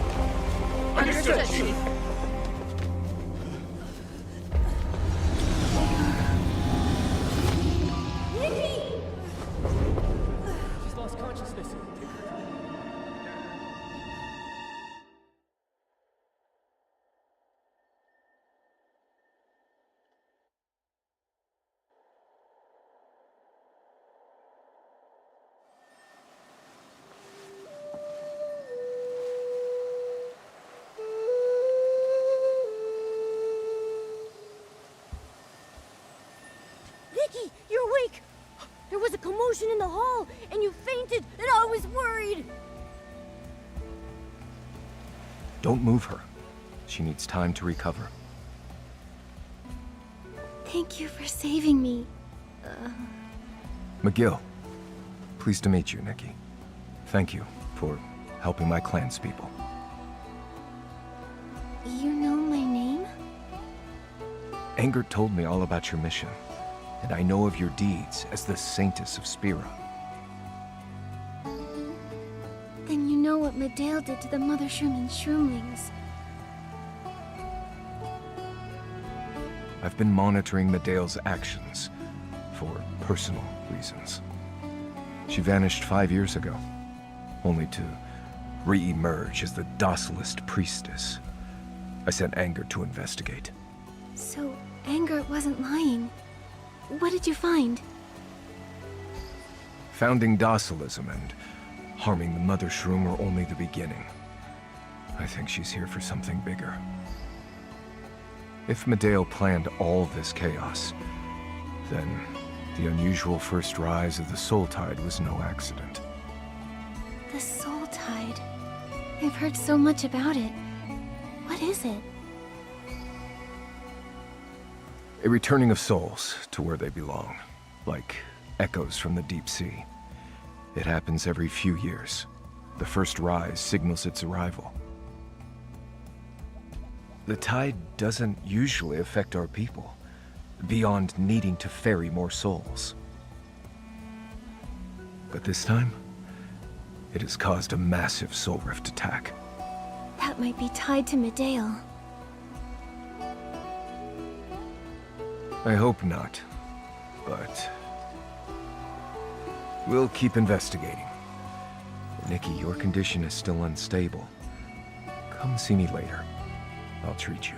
Understood, Chief. She's lost consciousness. Nikki, you're awake! There was a commotion in the hall, and you fainted, and I was worried! Don't move her. She needs time to recover. Thank you for saving me. McGill, pleased to meet you, Nikki. Thank you for helping my clanspeople. You know my Anger told me all about your mission, and I know of your deeds as the Saintess of Spira. Then you know what Medale did to the Mother Shroom and Shroomlings. I've been monitoring Medale's actions for personal reasons. She vanished 5 years ago, only to re-emerge as the docilest priestess. I sent Anger to investigate. So, Anger wasn't lying. What did you find? Founding docilism and harming the Mother Shroom were only the beginning. I think she's here for something bigger. If Medale planned all this chaos, then the unusual first rise of the Soul Tide was no accident. The Soul Tide. I've heard so much about it. What is it? A returning of souls to where they belong, like echoes from the deep sea. It happens every few years. The first rise signals its arrival. The tide doesn't usually affect our people, beyond needing to ferry more souls. But this time, it has caused a massive soul rift attack. That might be tied to Medale. I hope not, but we'll keep investigating. Nikki, your condition is still unstable. Come see me later. I'll treat you.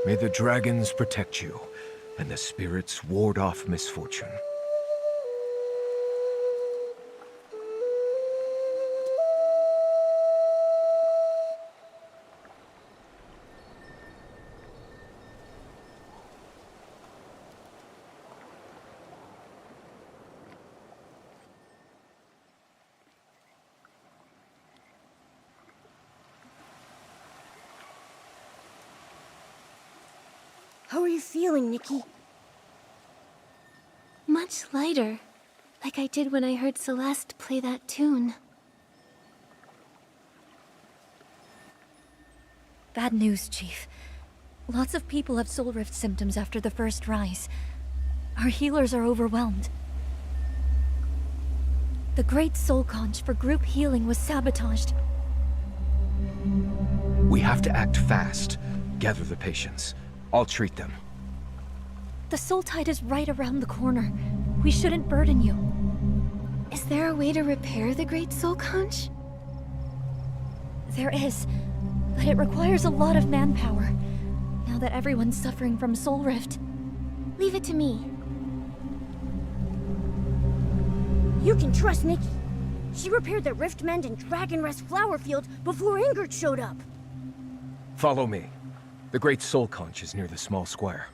May the dragons protect you, and the spirits ward off misfortune. How are you feeling, Nikki? Much lighter. Like I did when I heard Celeste play that tune. Bad news, Chief. Lots of people have soul rift symptoms after the first rise. Our healers are overwhelmed. The Great Soul Conch for group healing was sabotaged. We have to act fast. Gather the patients. I'll treat them. The Soul Tide is right around the corner. We shouldn't burden you. Is there a way to repair the Great Soul Conch? There is, but it requires a lot of manpower. Now that everyone's suffering from soul rift. Leave it to me. You can trust Nikki. She repaired the Riftmend and Dragon Rest flower field before Ingrid showed up. Follow me. The Great Soul Conch is near the small square.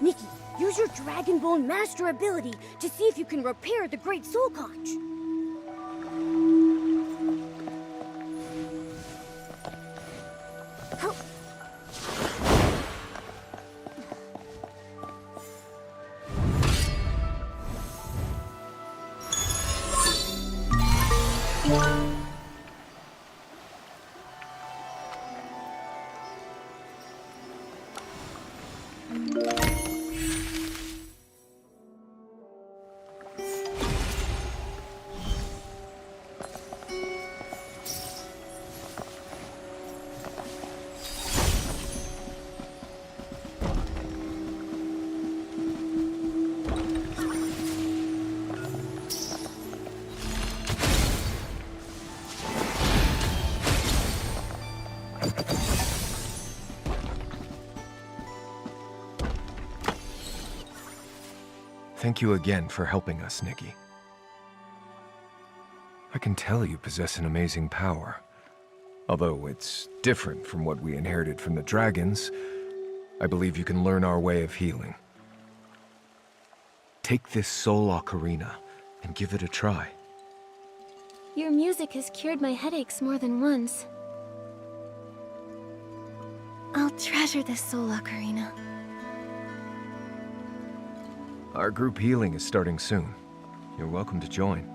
Nikki, use your Dragon Bone Master ability to see if you can repair the Great Soul Conch. Thank you again for helping us, Nikki. I can tell you possess an amazing power. Although it's different from what we inherited from the dragons, I believe you can learn our way of healing. Take this soul ocarina and give it a try. Your music has cured my headaches more than once. I'll treasure this soul ocarina. Our group healing is starting soon. You're welcome to join.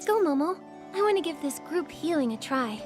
Go, Momo. I want to give this group healing a try.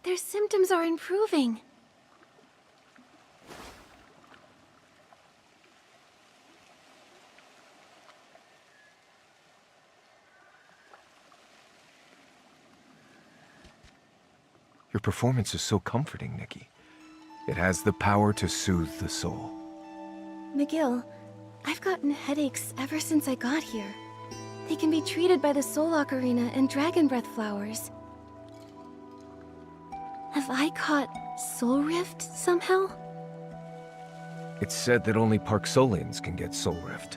Their symptoms are improving. Your performance is so comforting, Nikki. It has the power to soothe the soul. McGill, I've gotten headaches ever since I got here. They can be treated by the Soul Ocarina and Dragon Breath flowers. Have I caught Soul Rift somehow? It's said that only Parksolians can get Soul Rift,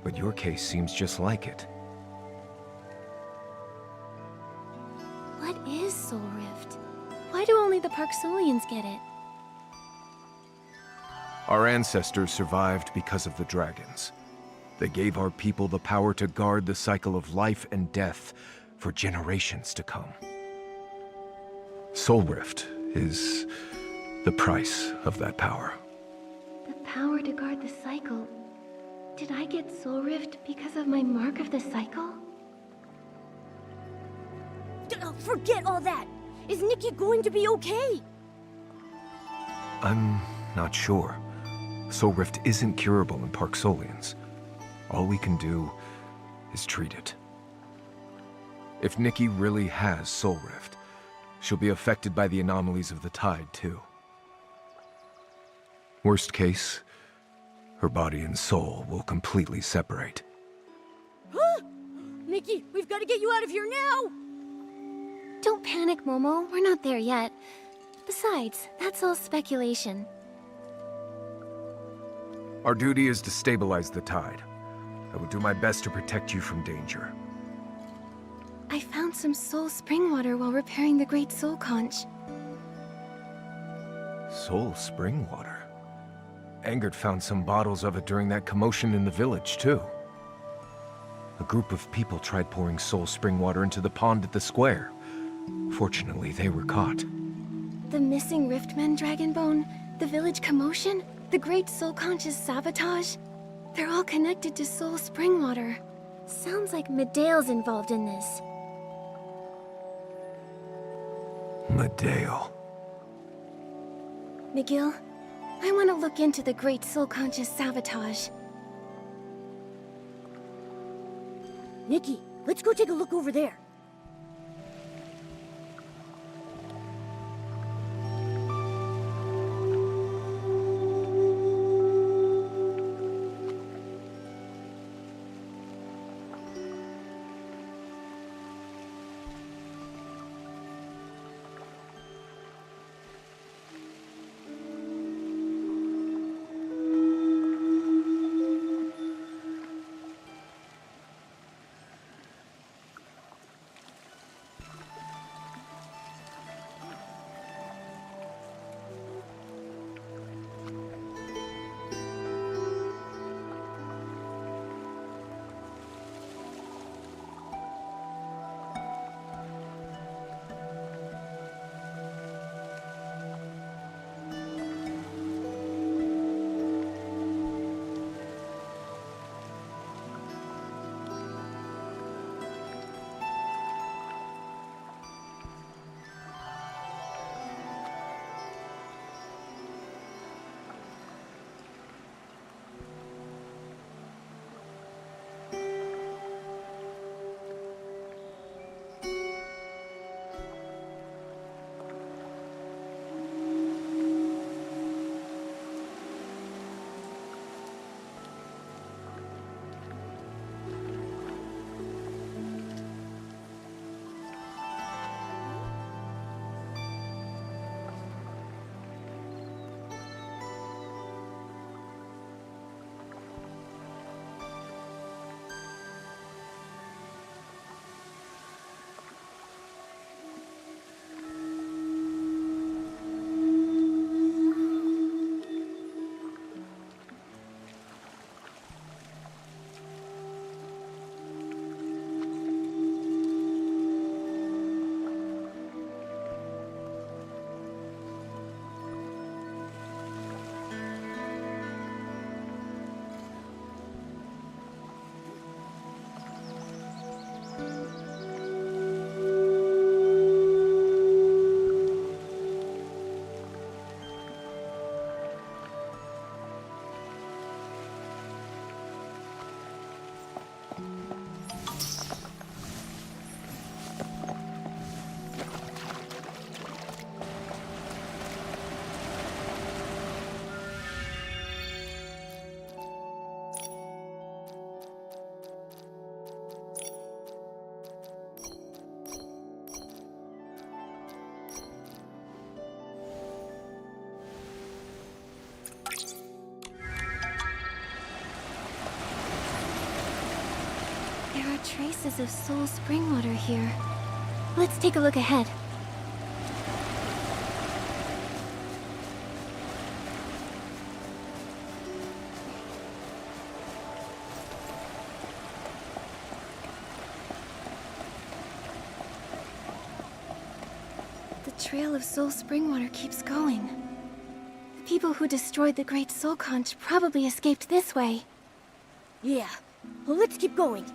but your case seems just like it. What is Soul Rift? Why do only the Parksolians get it? Our ancestors survived because of the dragons. They gave our people the power to guard the cycle of life and death for generations to come. Soul Rift is the price of that power. The power to guard the cycle. Did I get Soul Rift because of my mark of the cycle? Forget all that! Is Nikki going to be okay? I'm not sure. Soul Rift isn't curable in Parksolians. All we can do is treat it. If Nikki really has Soul Rift, she'll be affected by the anomalies of the tide, too. Worst case, her body and soul will completely separate. Huh? Nikki, we've got to get you out of here now! Don't panic, Momo. We're not there yet. Besides, that's all speculation. Our duty is to stabilize the tide. I will do my best to protect you from danger. I found some soul spring water while repairing the Great Soul Conch. Soul spring water? Engert found some bottles of it during that commotion in the village, too. A group of people tried pouring soul spring water into the pond at the square. Fortunately, they were caught. The missing Riftmen Dragonbone, the village commotion, the Great Soul Conch's sabotage. They're all connected to soul spring water. Sounds like Medea's involved in this. Medale. McGill, I want to look into the Great Soul Conch's sabotage. Nikki, let's go take a look over there. There are traces of soul spring water here. Let's take a look ahead. The trail of soul spring water keeps going. The people who destroyed the Great Soul Conch probably escaped this way. Yeah. Well, let's keep going.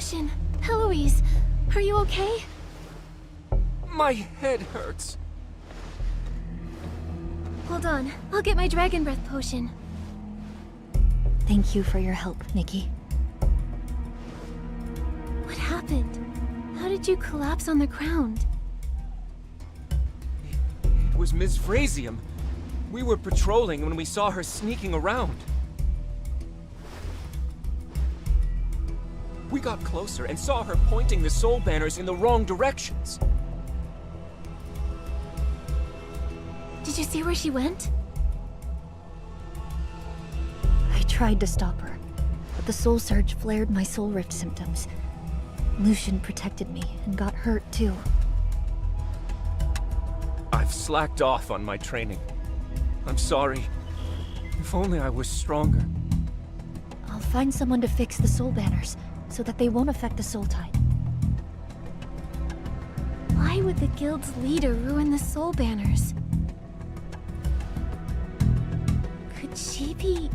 Lucian, Eloise, are you okay? My head hurts. Hold on, I'll get my dragon breath potion. Thank you for your help, Nikki. What happened? How did you collapse on the ground? It was Ms. Frasium. We were patrolling when we saw her sneaking around. We got closer and saw her pointing the soul banners in the wrong directions. Did you see where she went? I tried to stop her, but the soul surge flared my soul rift symptoms. Lucian protected me and got hurt too. I've slacked off on my training. I'm sorry. If only I was stronger. I'll find someone to fix the soul banners, so that they won't affect the soul tide. Why would the guild's leader ruin the soul banners? Could she be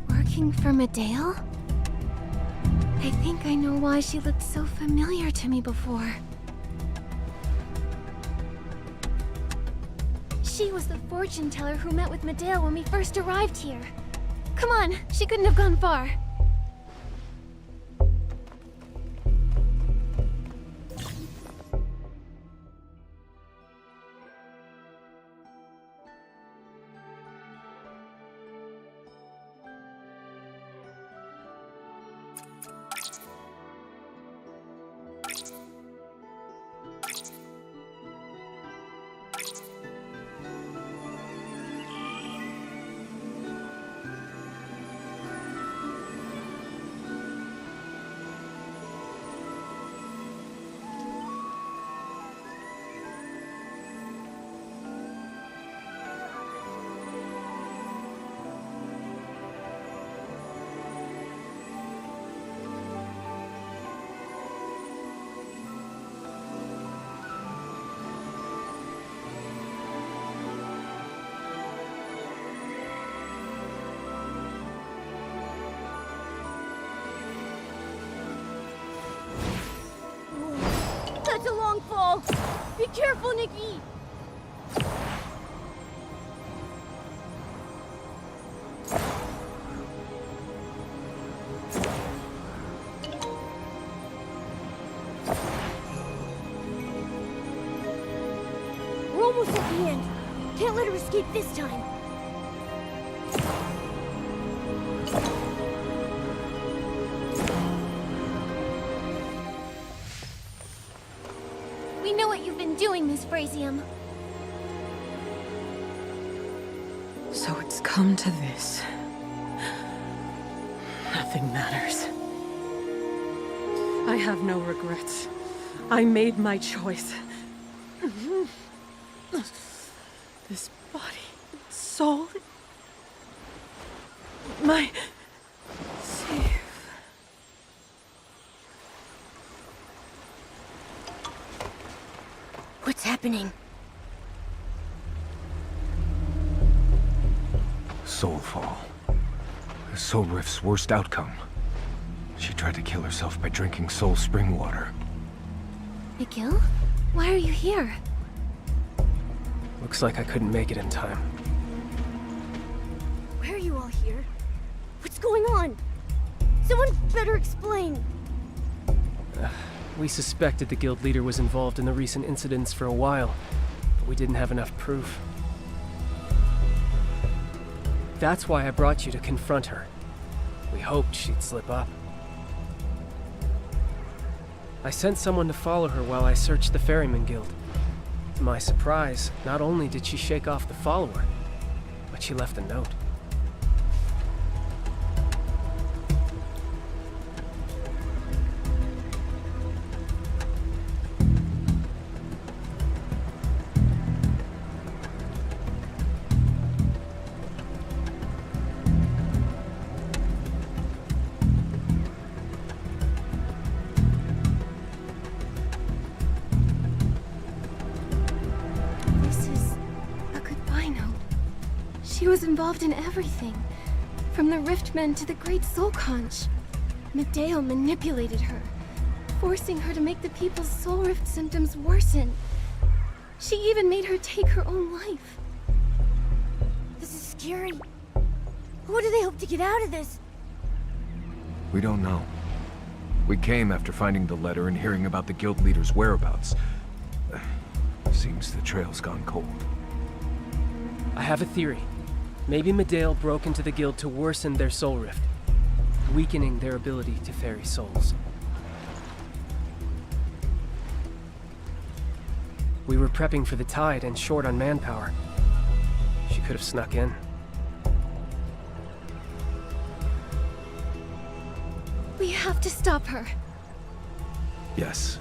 working for Medale? I think I know why she looked so familiar to me before. She was the fortune teller who met with Medale when we first arrived here. Come on, she couldn't have gone far. That's a long fall! Be careful, Nikki! We're almost at the end. Can't let her escape this time. We know what you've been doing, Miss Frasium. So it's come to this. Nothing matters. I have no regrets. I made my choice. This body, soul, my safe. What's happening? Soulfall. Soul Rift's worst outcome. She tried to kill herself by drinking soul spring water. McGill? Why are you here? Looks like I couldn't make it in time. Why are you all here? What's going on? Someone better explain. We suspected the guild leader was involved in the recent incidents for a while, but we didn't have enough proof. That's why I brought you to confront her. We hoped she'd slip up. I sent someone to follow her while I searched the Ferryman Guild. To my surprise, not only did she shake off the follower, but she left a note. She was involved in everything, from the Riftmen to the Great Soul Conch. Medale manipulated her, forcing her to make the people's soul rift symptoms worsen. She even made her take her own life. This is scary. What do they hope to get out of this? We don't know. We came after finding the letter and hearing about the guild leader's whereabouts. Seems the trail's gone cold. I have a theory. Maybe Medale broke into the guild to worsen their soul rift, weakening their ability to ferry souls. We were prepping for the tide and short on manpower. She could have snuck in. We have to stop her. Yes,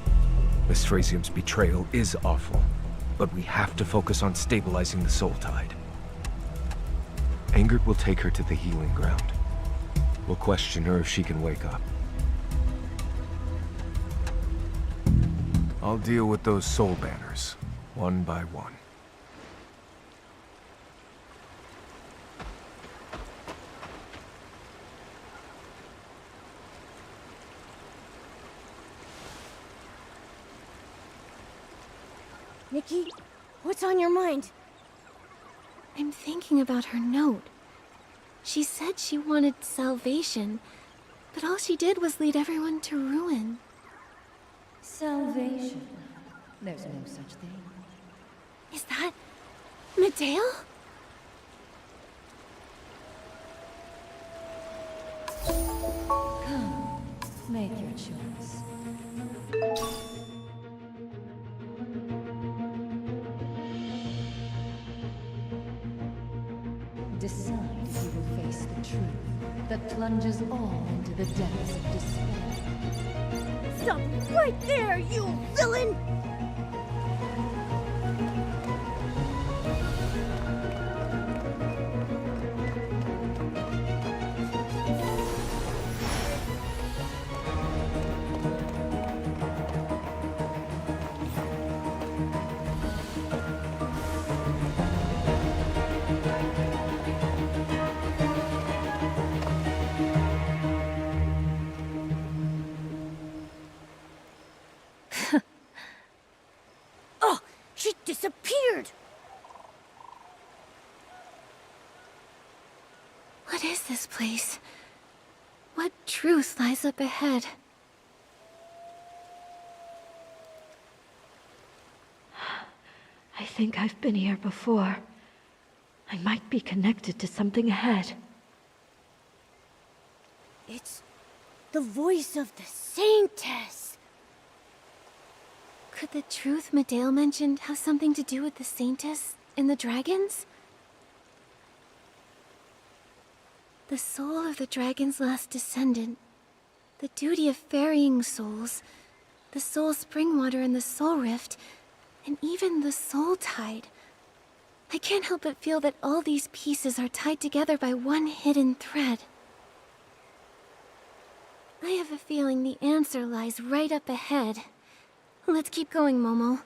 Miss Frasium's betrayal is awful, but we have to focus on stabilizing the soul tide. Engert will take her to the healing ground. We'll question her if she can wake up. I'll deal with those soul banners, one by one. Nikki, what's on your mind? I'm thinking about her note. She said she wanted salvation, but all she did was lead everyone to ruin. Salvation. There's no such thing. Is that Medale? Come, make your choice. Decide if you will face the truth that plunges all into the depths of despair. Stop right there, you villain! Oh, she disappeared! What is this place? What truth lies up ahead? I think I've been here before. I might be connected to something ahead. It's the voice of the Saintess. Could the truth Medale mentioned have something to do with the Saintess and the dragons? The soul of the dragon's last descendant, the duty of ferrying souls, the soul springwater and the soul rift, and even the soul tide. I can't help but feel that all these pieces are tied together by one hidden thread. I have a feeling the answer lies right up ahead. Let's keep going, Momo.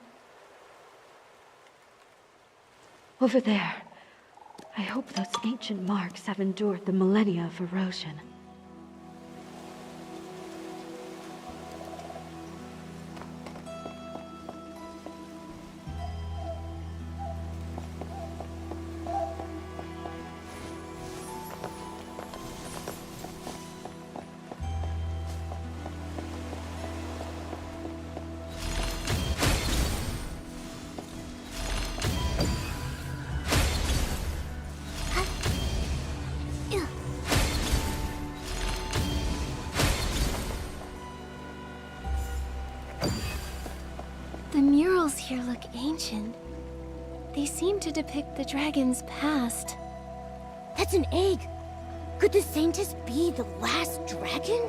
Over there. I hope those ancient marks have endured the millennia of erosion. The murals here look ancient. They seem to depict the dragon's past. That's an egg! Could the Saintess be the last dragon?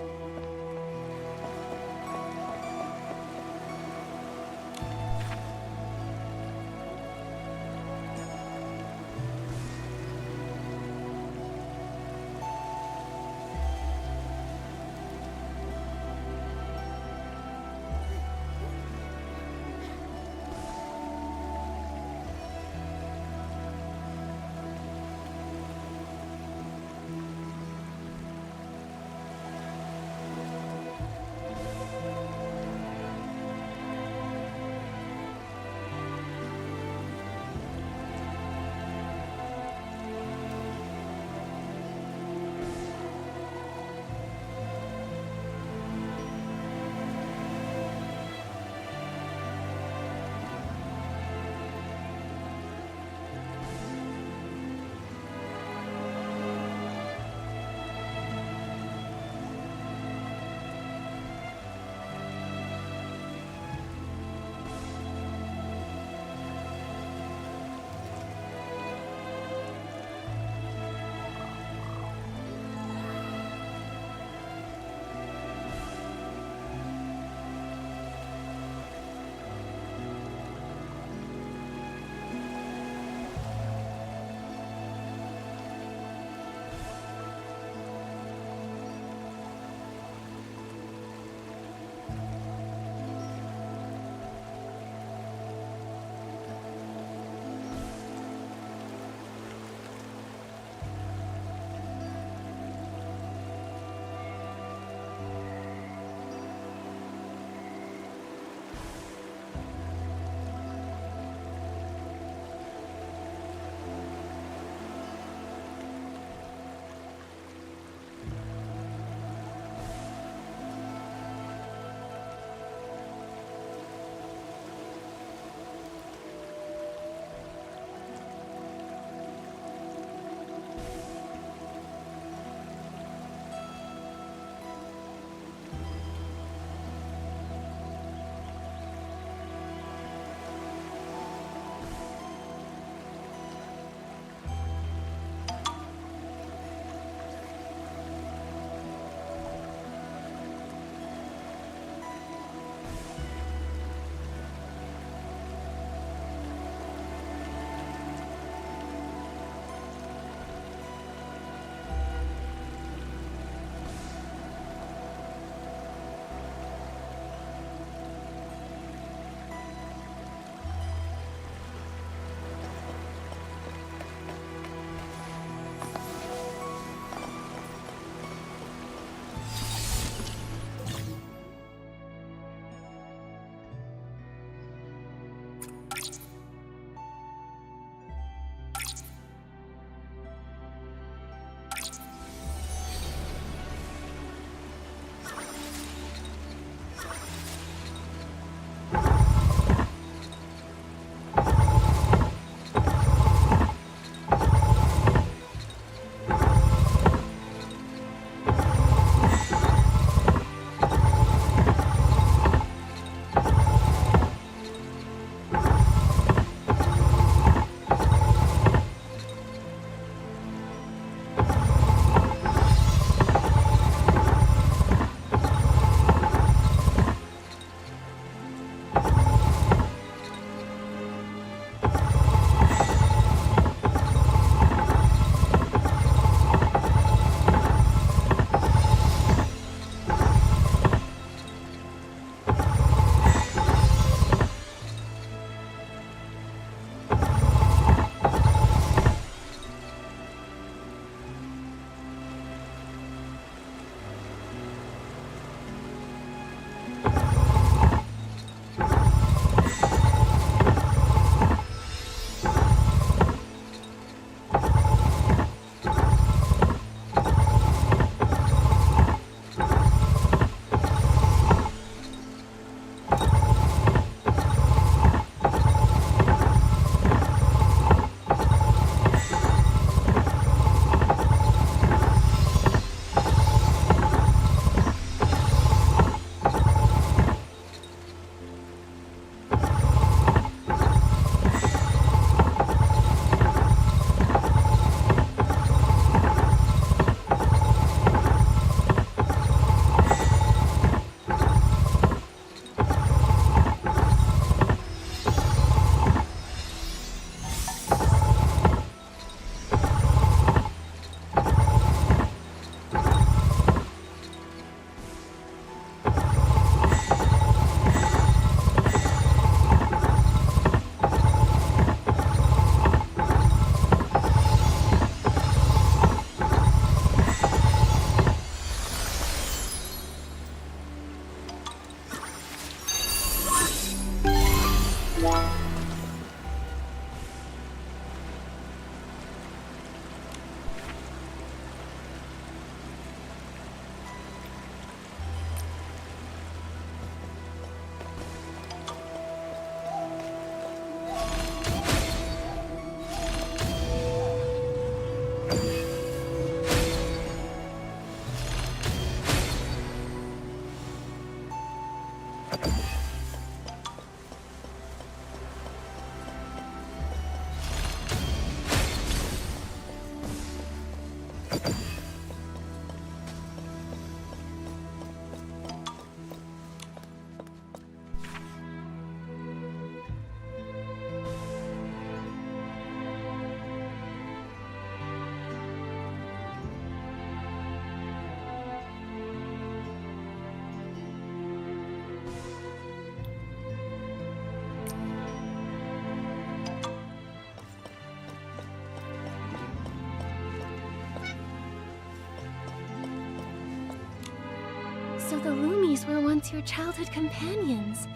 So the Loomies were once your childhood companions.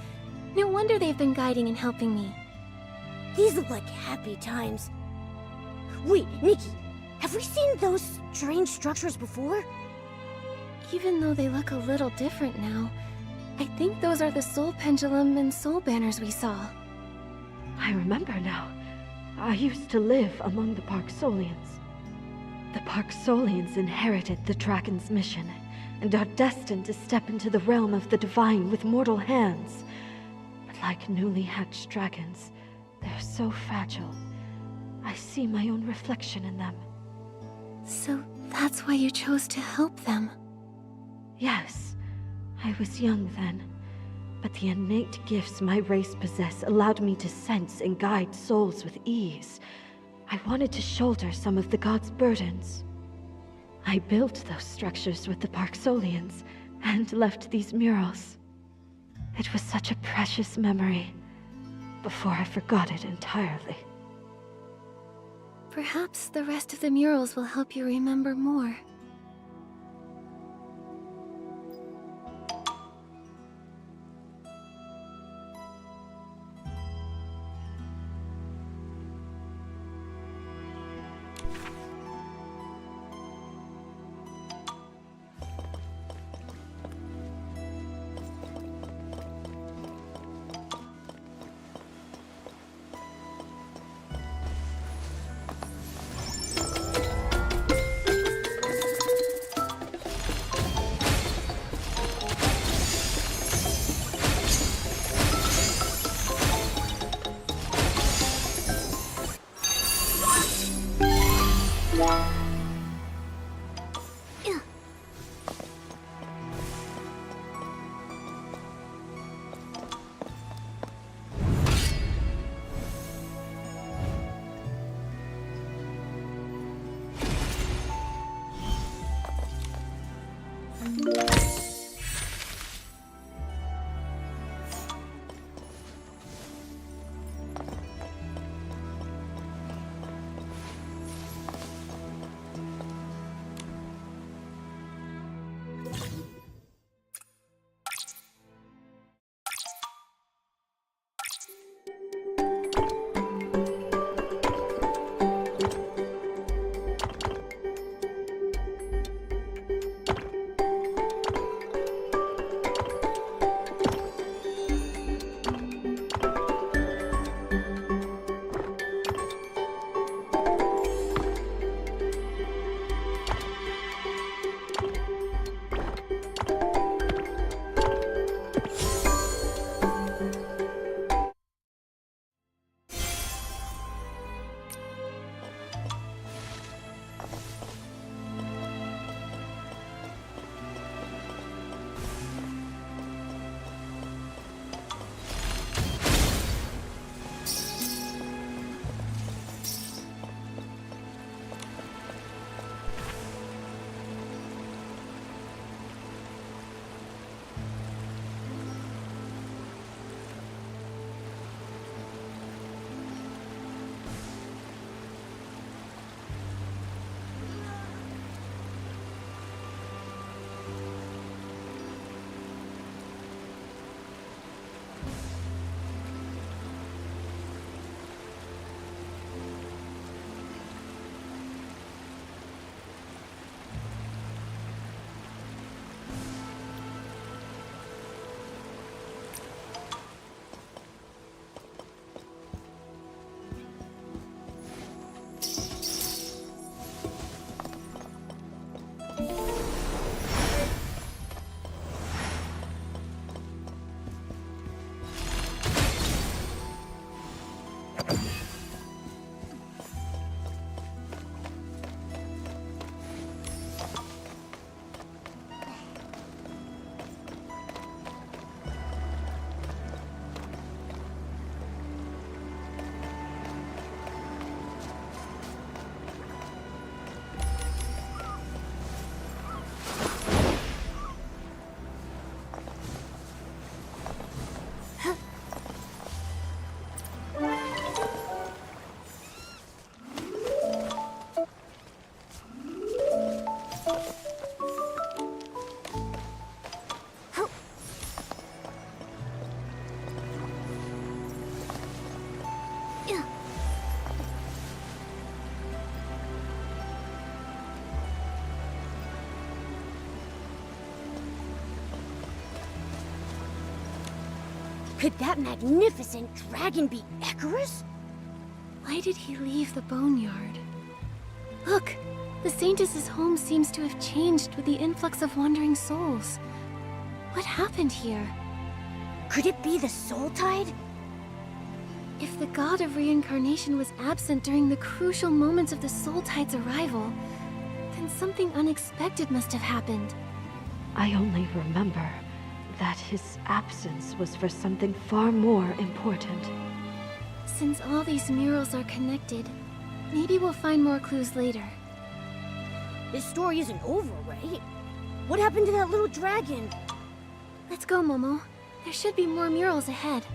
No wonder they've been guiding and helping me. These look like happy times. Wait, Nikki, have we seen those strange structures before? Even though they look a little different now, I think those are the Soul Pendulum and Soul Banners we saw. I remember now. I used to live among the Parksolians. The Parksolians inherited the Dragon's mission, and are destined to step into the realm of the Divine with mortal hands. But like newly hatched dragons, they're so fragile. I see my own reflection in them. So that's why you chose to help them? Yes, I was young then, but the innate gifts my race possess allowed me to sense and guide souls with ease. I wanted to shoulder some of the gods' burdens. I built those structures with the Parksolians, and left these murals. It was such a precious memory, before I forgot it entirely. Perhaps the rest of the murals will help you remember more. Could that magnificent dragon be Icarus? Why did he leave the boneyard? Look! The Saintess's home seems to have changed with the influx of wandering souls. What happened here? Could it be the Soul Tide? If the god of reincarnation was absent during the crucial moments of the Soul Tide's arrival, then something unexpected must have happened. I only remember that his absence was for something far more important. Since all these murals are connected, maybe we'll find more clues later. This story isn't over, right? What happened to that little dragon? Let's go, Momo. There should be more murals ahead.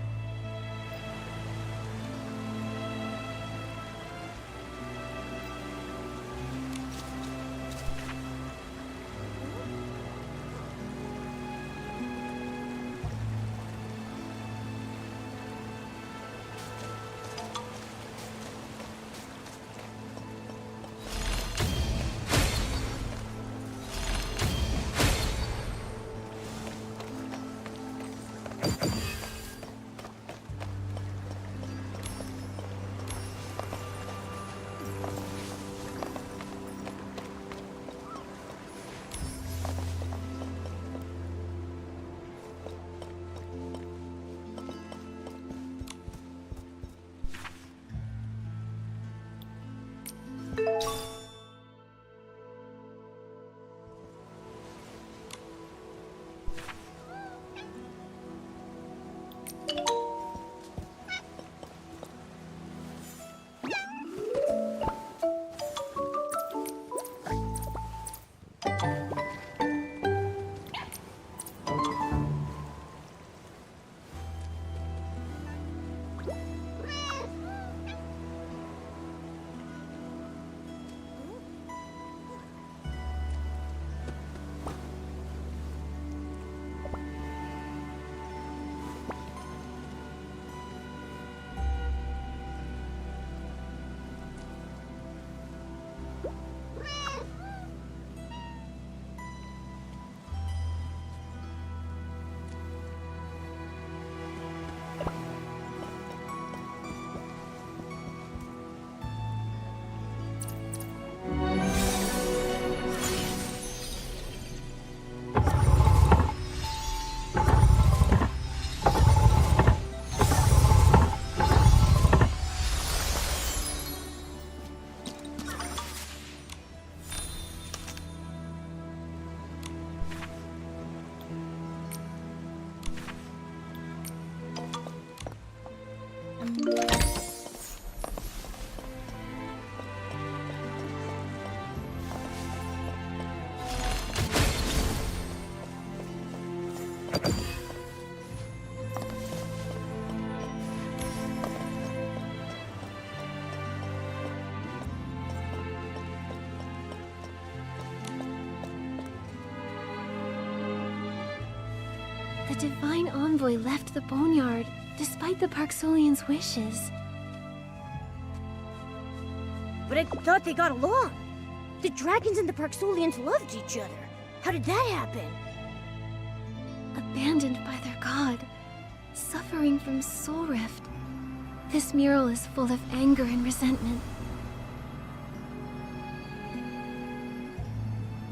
The Divine Envoy left the Boneyard, despite the Parksolians' wishes. But I thought they got along. The dragons and the Parksolians loved each other. How did that happen? Abandoned by their god, suffering from soul rift. This mural is full of anger and resentment.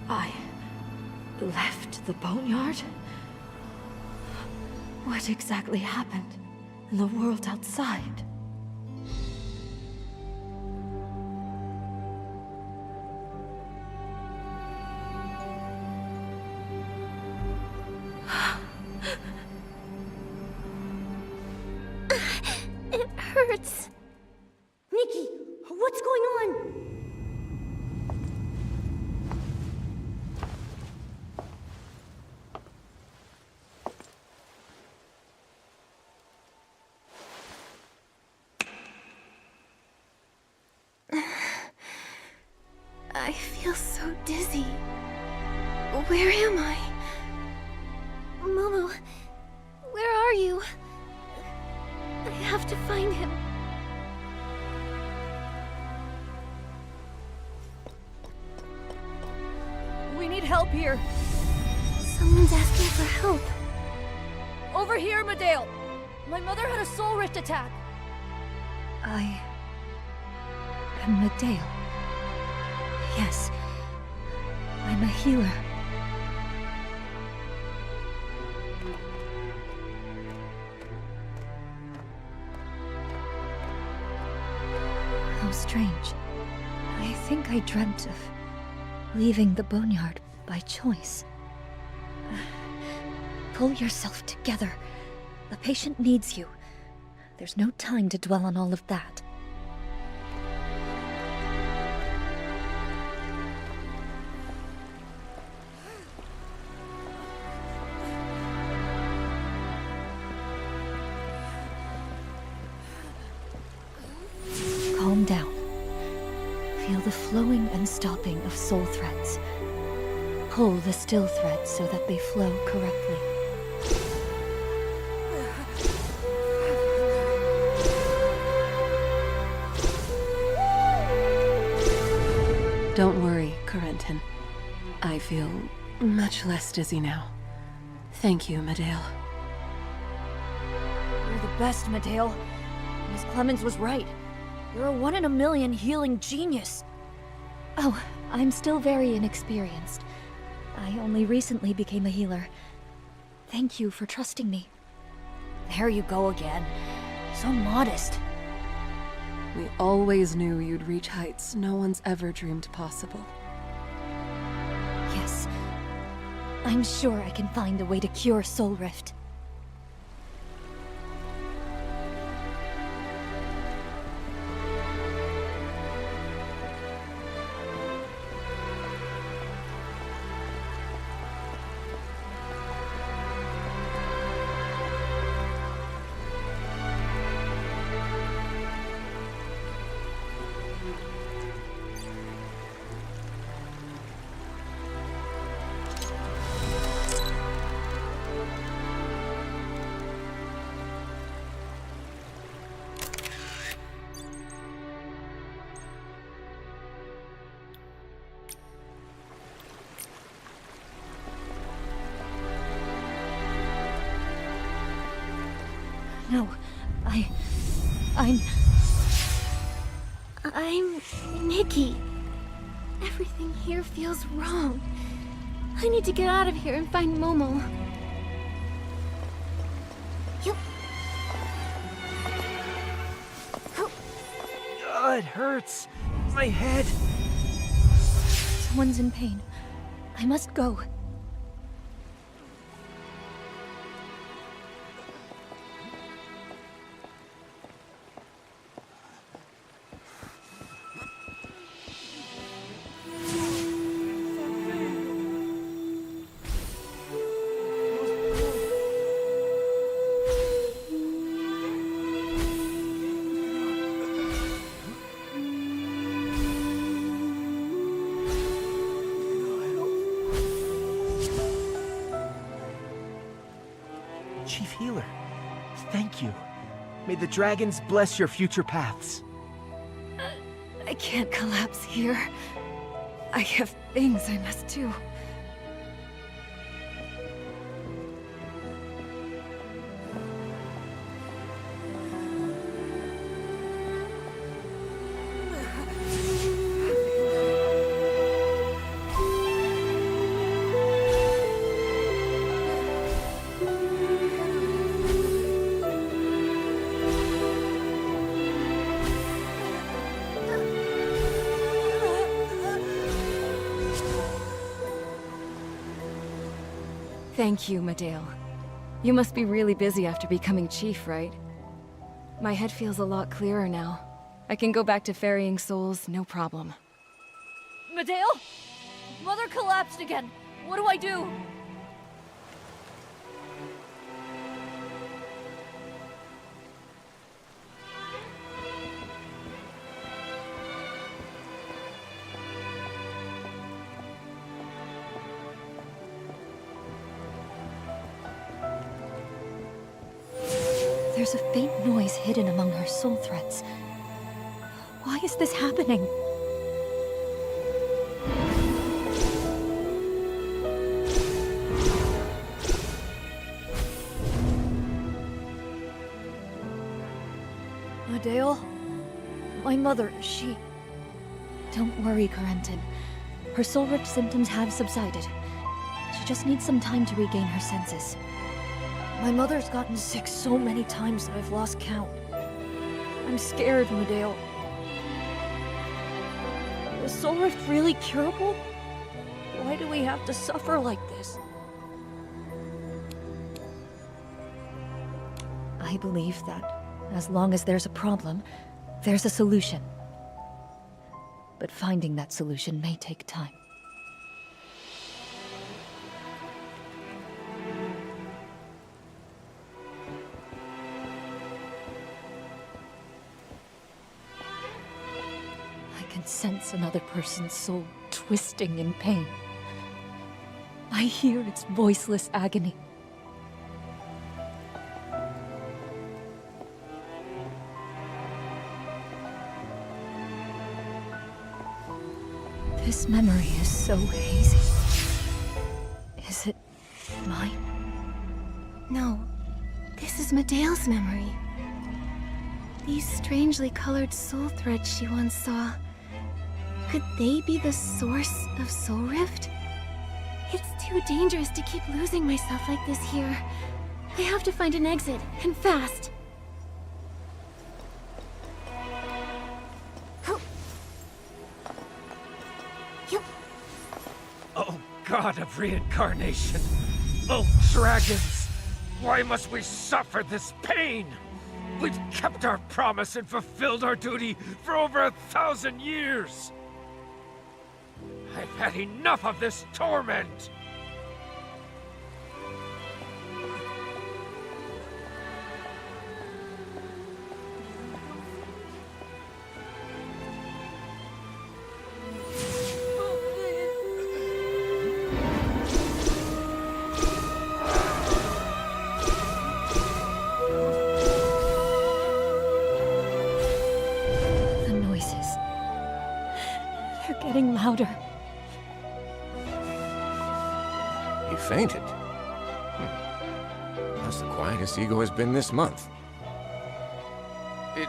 I left the boneyard? What exactly happened in the world outside? It hurts. Nikki, what's going on? I feel so dizzy. Where am I? Momo, where are you? I have to find him. We need help here. Someone's asking for help. Over here, Medale. My mother had a soul rift attack. I am Medale. Yes, I'm a healer. How strange. I think I dreamt of leaving the boneyard by choice. Pull yourself together. The patient needs you. There's no time to dwell on all of that. Calm down. Feel the flowing and stopping of soul threads. Pull the still threads so that they flow correctly. Don't worry, Corentin. I feel much less dizzy now. Thank you, Medale. You're the best, Medale. Miss Clemens was right. You're a 1 in a million healing genius. Oh, I'm still very inexperienced. I only recently became a healer. Thank you for trusting me. There you go again. So modest. We always knew you'd reach heights no one's ever dreamed possible. Yes. I'm sure I can find a way to cure Soul Rift. No, I'm Nikki. Everything here feels wrong. I need to get out of here and find Momo. It hurts. My head. Someone's in pain. I must go. Chief Healer, thank you. May the dragons bless your future paths. I can't collapse here. I have things I must do. Thank you, Medale. You must be really busy after becoming chief, right? My head feels a lot clearer now. I can go back to ferrying souls, no problem. Medale? Mother collapsed again. What do I do? There's a faint noise hidden among her soul threads. Why is this happening? Medale? My mother, she... Don't worry, Corentin. Her soul rift symptoms have subsided. She just needs some time to regain her senses. My mother's gotten sick so many times that I've lost count. I'm scared, Medale. Is soul rift really curable? Why do we have to suffer like this? I believe that as long as there's a problem, there's a solution. But finding that solution may take time. I can sense another person's soul twisting in pain. I hear its voiceless agony. This memory is so hazy. Is it mine? No, this is Medale's memory. These strangely colored soul threads she once saw. Could they be the source of Soul Rift? It's too dangerous to keep losing myself like this here. I have to find an exit, and fast. Oh, God of reincarnation! Oh, dragons! Why must we suffer this pain? We've kept our promise and fulfilled our duty for over 1,000 years! I've had enough of this torment! The noises. They're getting louder. He fainted. That's the quietest Ego has been this month.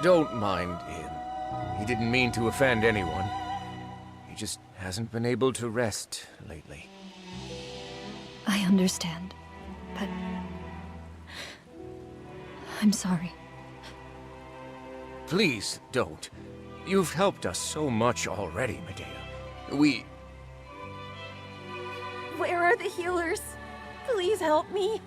Don't mind him. He didn't mean to offend anyone. He just hasn't been able to rest lately. I understand, but... I'm sorry. Please don't. You've helped us so much already, Medea. Where are the healers? Please help me.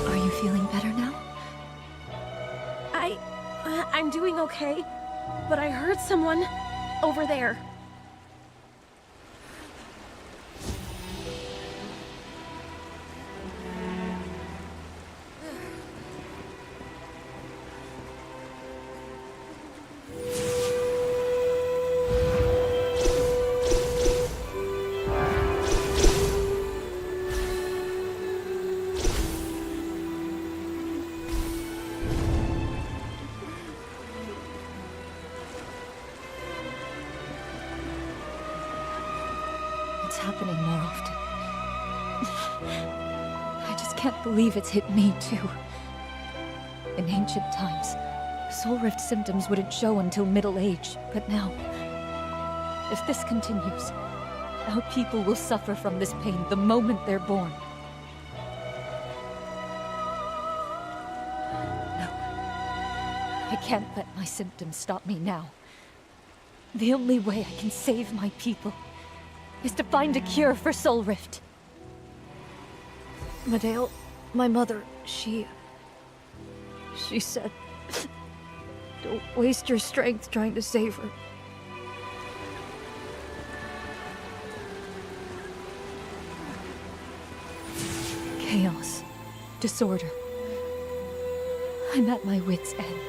Are you feeling better now? I'm doing okay, but I heard someone over there. It's happening more often. I just can't believe it's hit me, too. In ancient times, soul rift symptoms wouldn't show until middle age, but now... If this continues, our people will suffer from this pain the moment they're born. No. I can't let my symptoms stop me now. The only way I can save my people is to find a cure for Soul Rift. Medale, my mother, she said, don't waste your strength trying to save her. Chaos, disorder. I'm at my wit's end.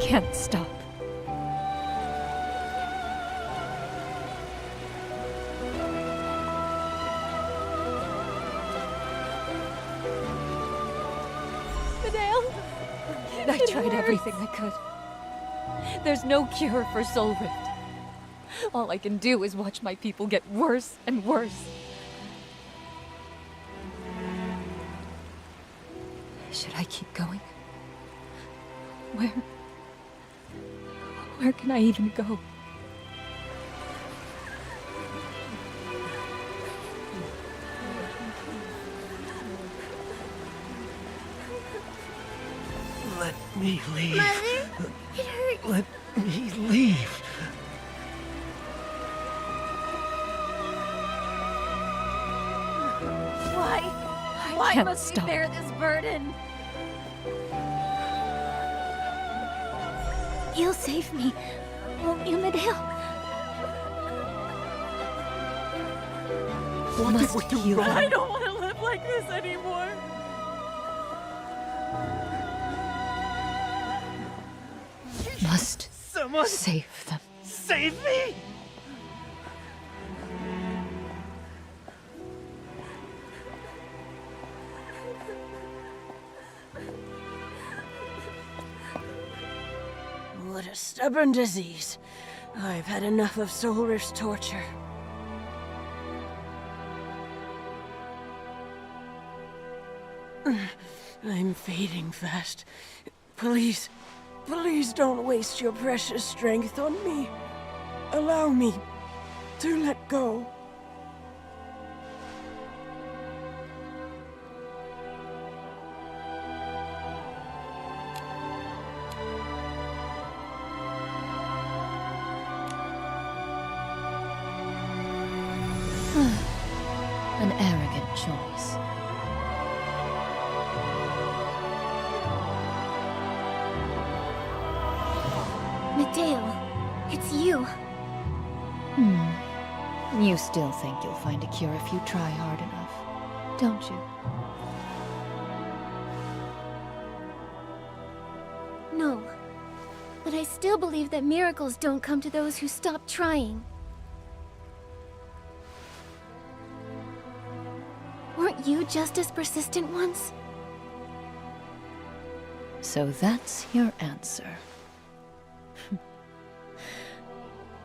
can't stop. I tried everything I could. There's no cure for Soul Rift. All I can do is watch my people get worse and worse. Should I keep going? Where can I even go? Let me leave. Mother, it hurts. Let me leave. Why can't must stop. we bear this burden? You'll save me, won't you, Medale? What did we do wrong? I don't want to live like this anymore. Must Someone save them. save me! What a stubborn disease. I've had enough of Soul Rift's torture. I'm fading fast. Please don't waste your precious strength on me. Allow me to let go. An arrogant choice. Medale, it's you. You still think you'll find a cure if you try hard enough, don't you? No. But I still believe that miracles don't come to those who stop trying. Weren't you just as persistent once? So that's your answer.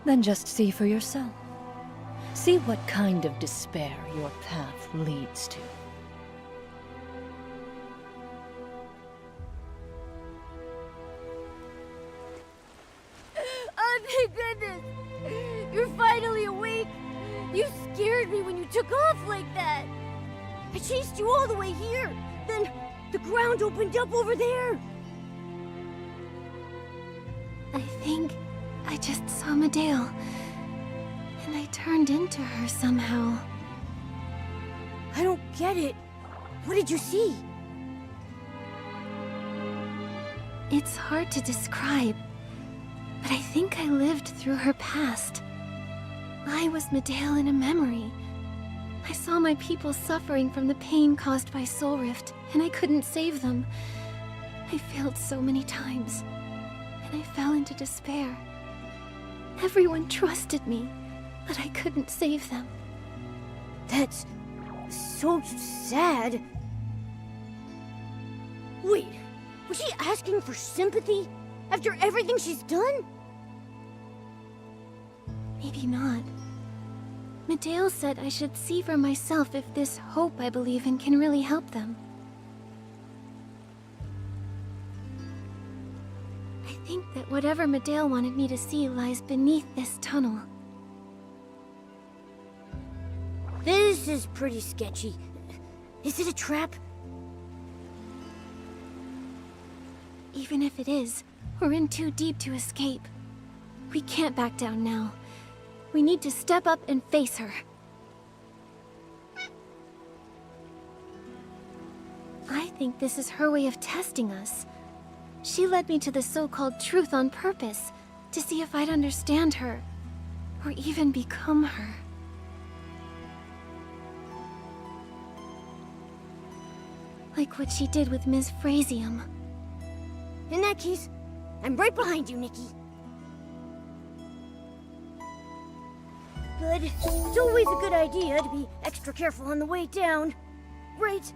Then just see for yourself. See what kind of despair your path leads to. Oh, thank goodness! You're finally awake! You scared me when you took off like that! I chased you all the way here! Then the ground opened up over there! I think I just saw Medale. And I turned into her somehow. I don't get it. What did you see? It's hard to describe, but I think I lived through her past. I was Medale in a memory. I saw my people suffering from the pain caused by Soul Rift, and I couldn't save them. I failed so many times, and I fell into despair. Everyone trusted me, but I couldn't save them. That's so sad. Wait, was she asking for sympathy after everything she's done? Maybe not. Medale said I should see for myself if this hope I believe in can really help them. I think that whatever Medale wanted me to see lies beneath this tunnel. This is pretty sketchy. Is it a trap? Even if it is, we're in too deep to escape. We can't back down now. We need to step up and face her. I think this is her way of testing us. She led me to the so-called truth on purpose, to see if I'd understand her, or even become her. Like what she did with Ms. Frasium. In that case, I'm right behind you, Nikki. But it's always a good idea to be extra careful on the way down, right?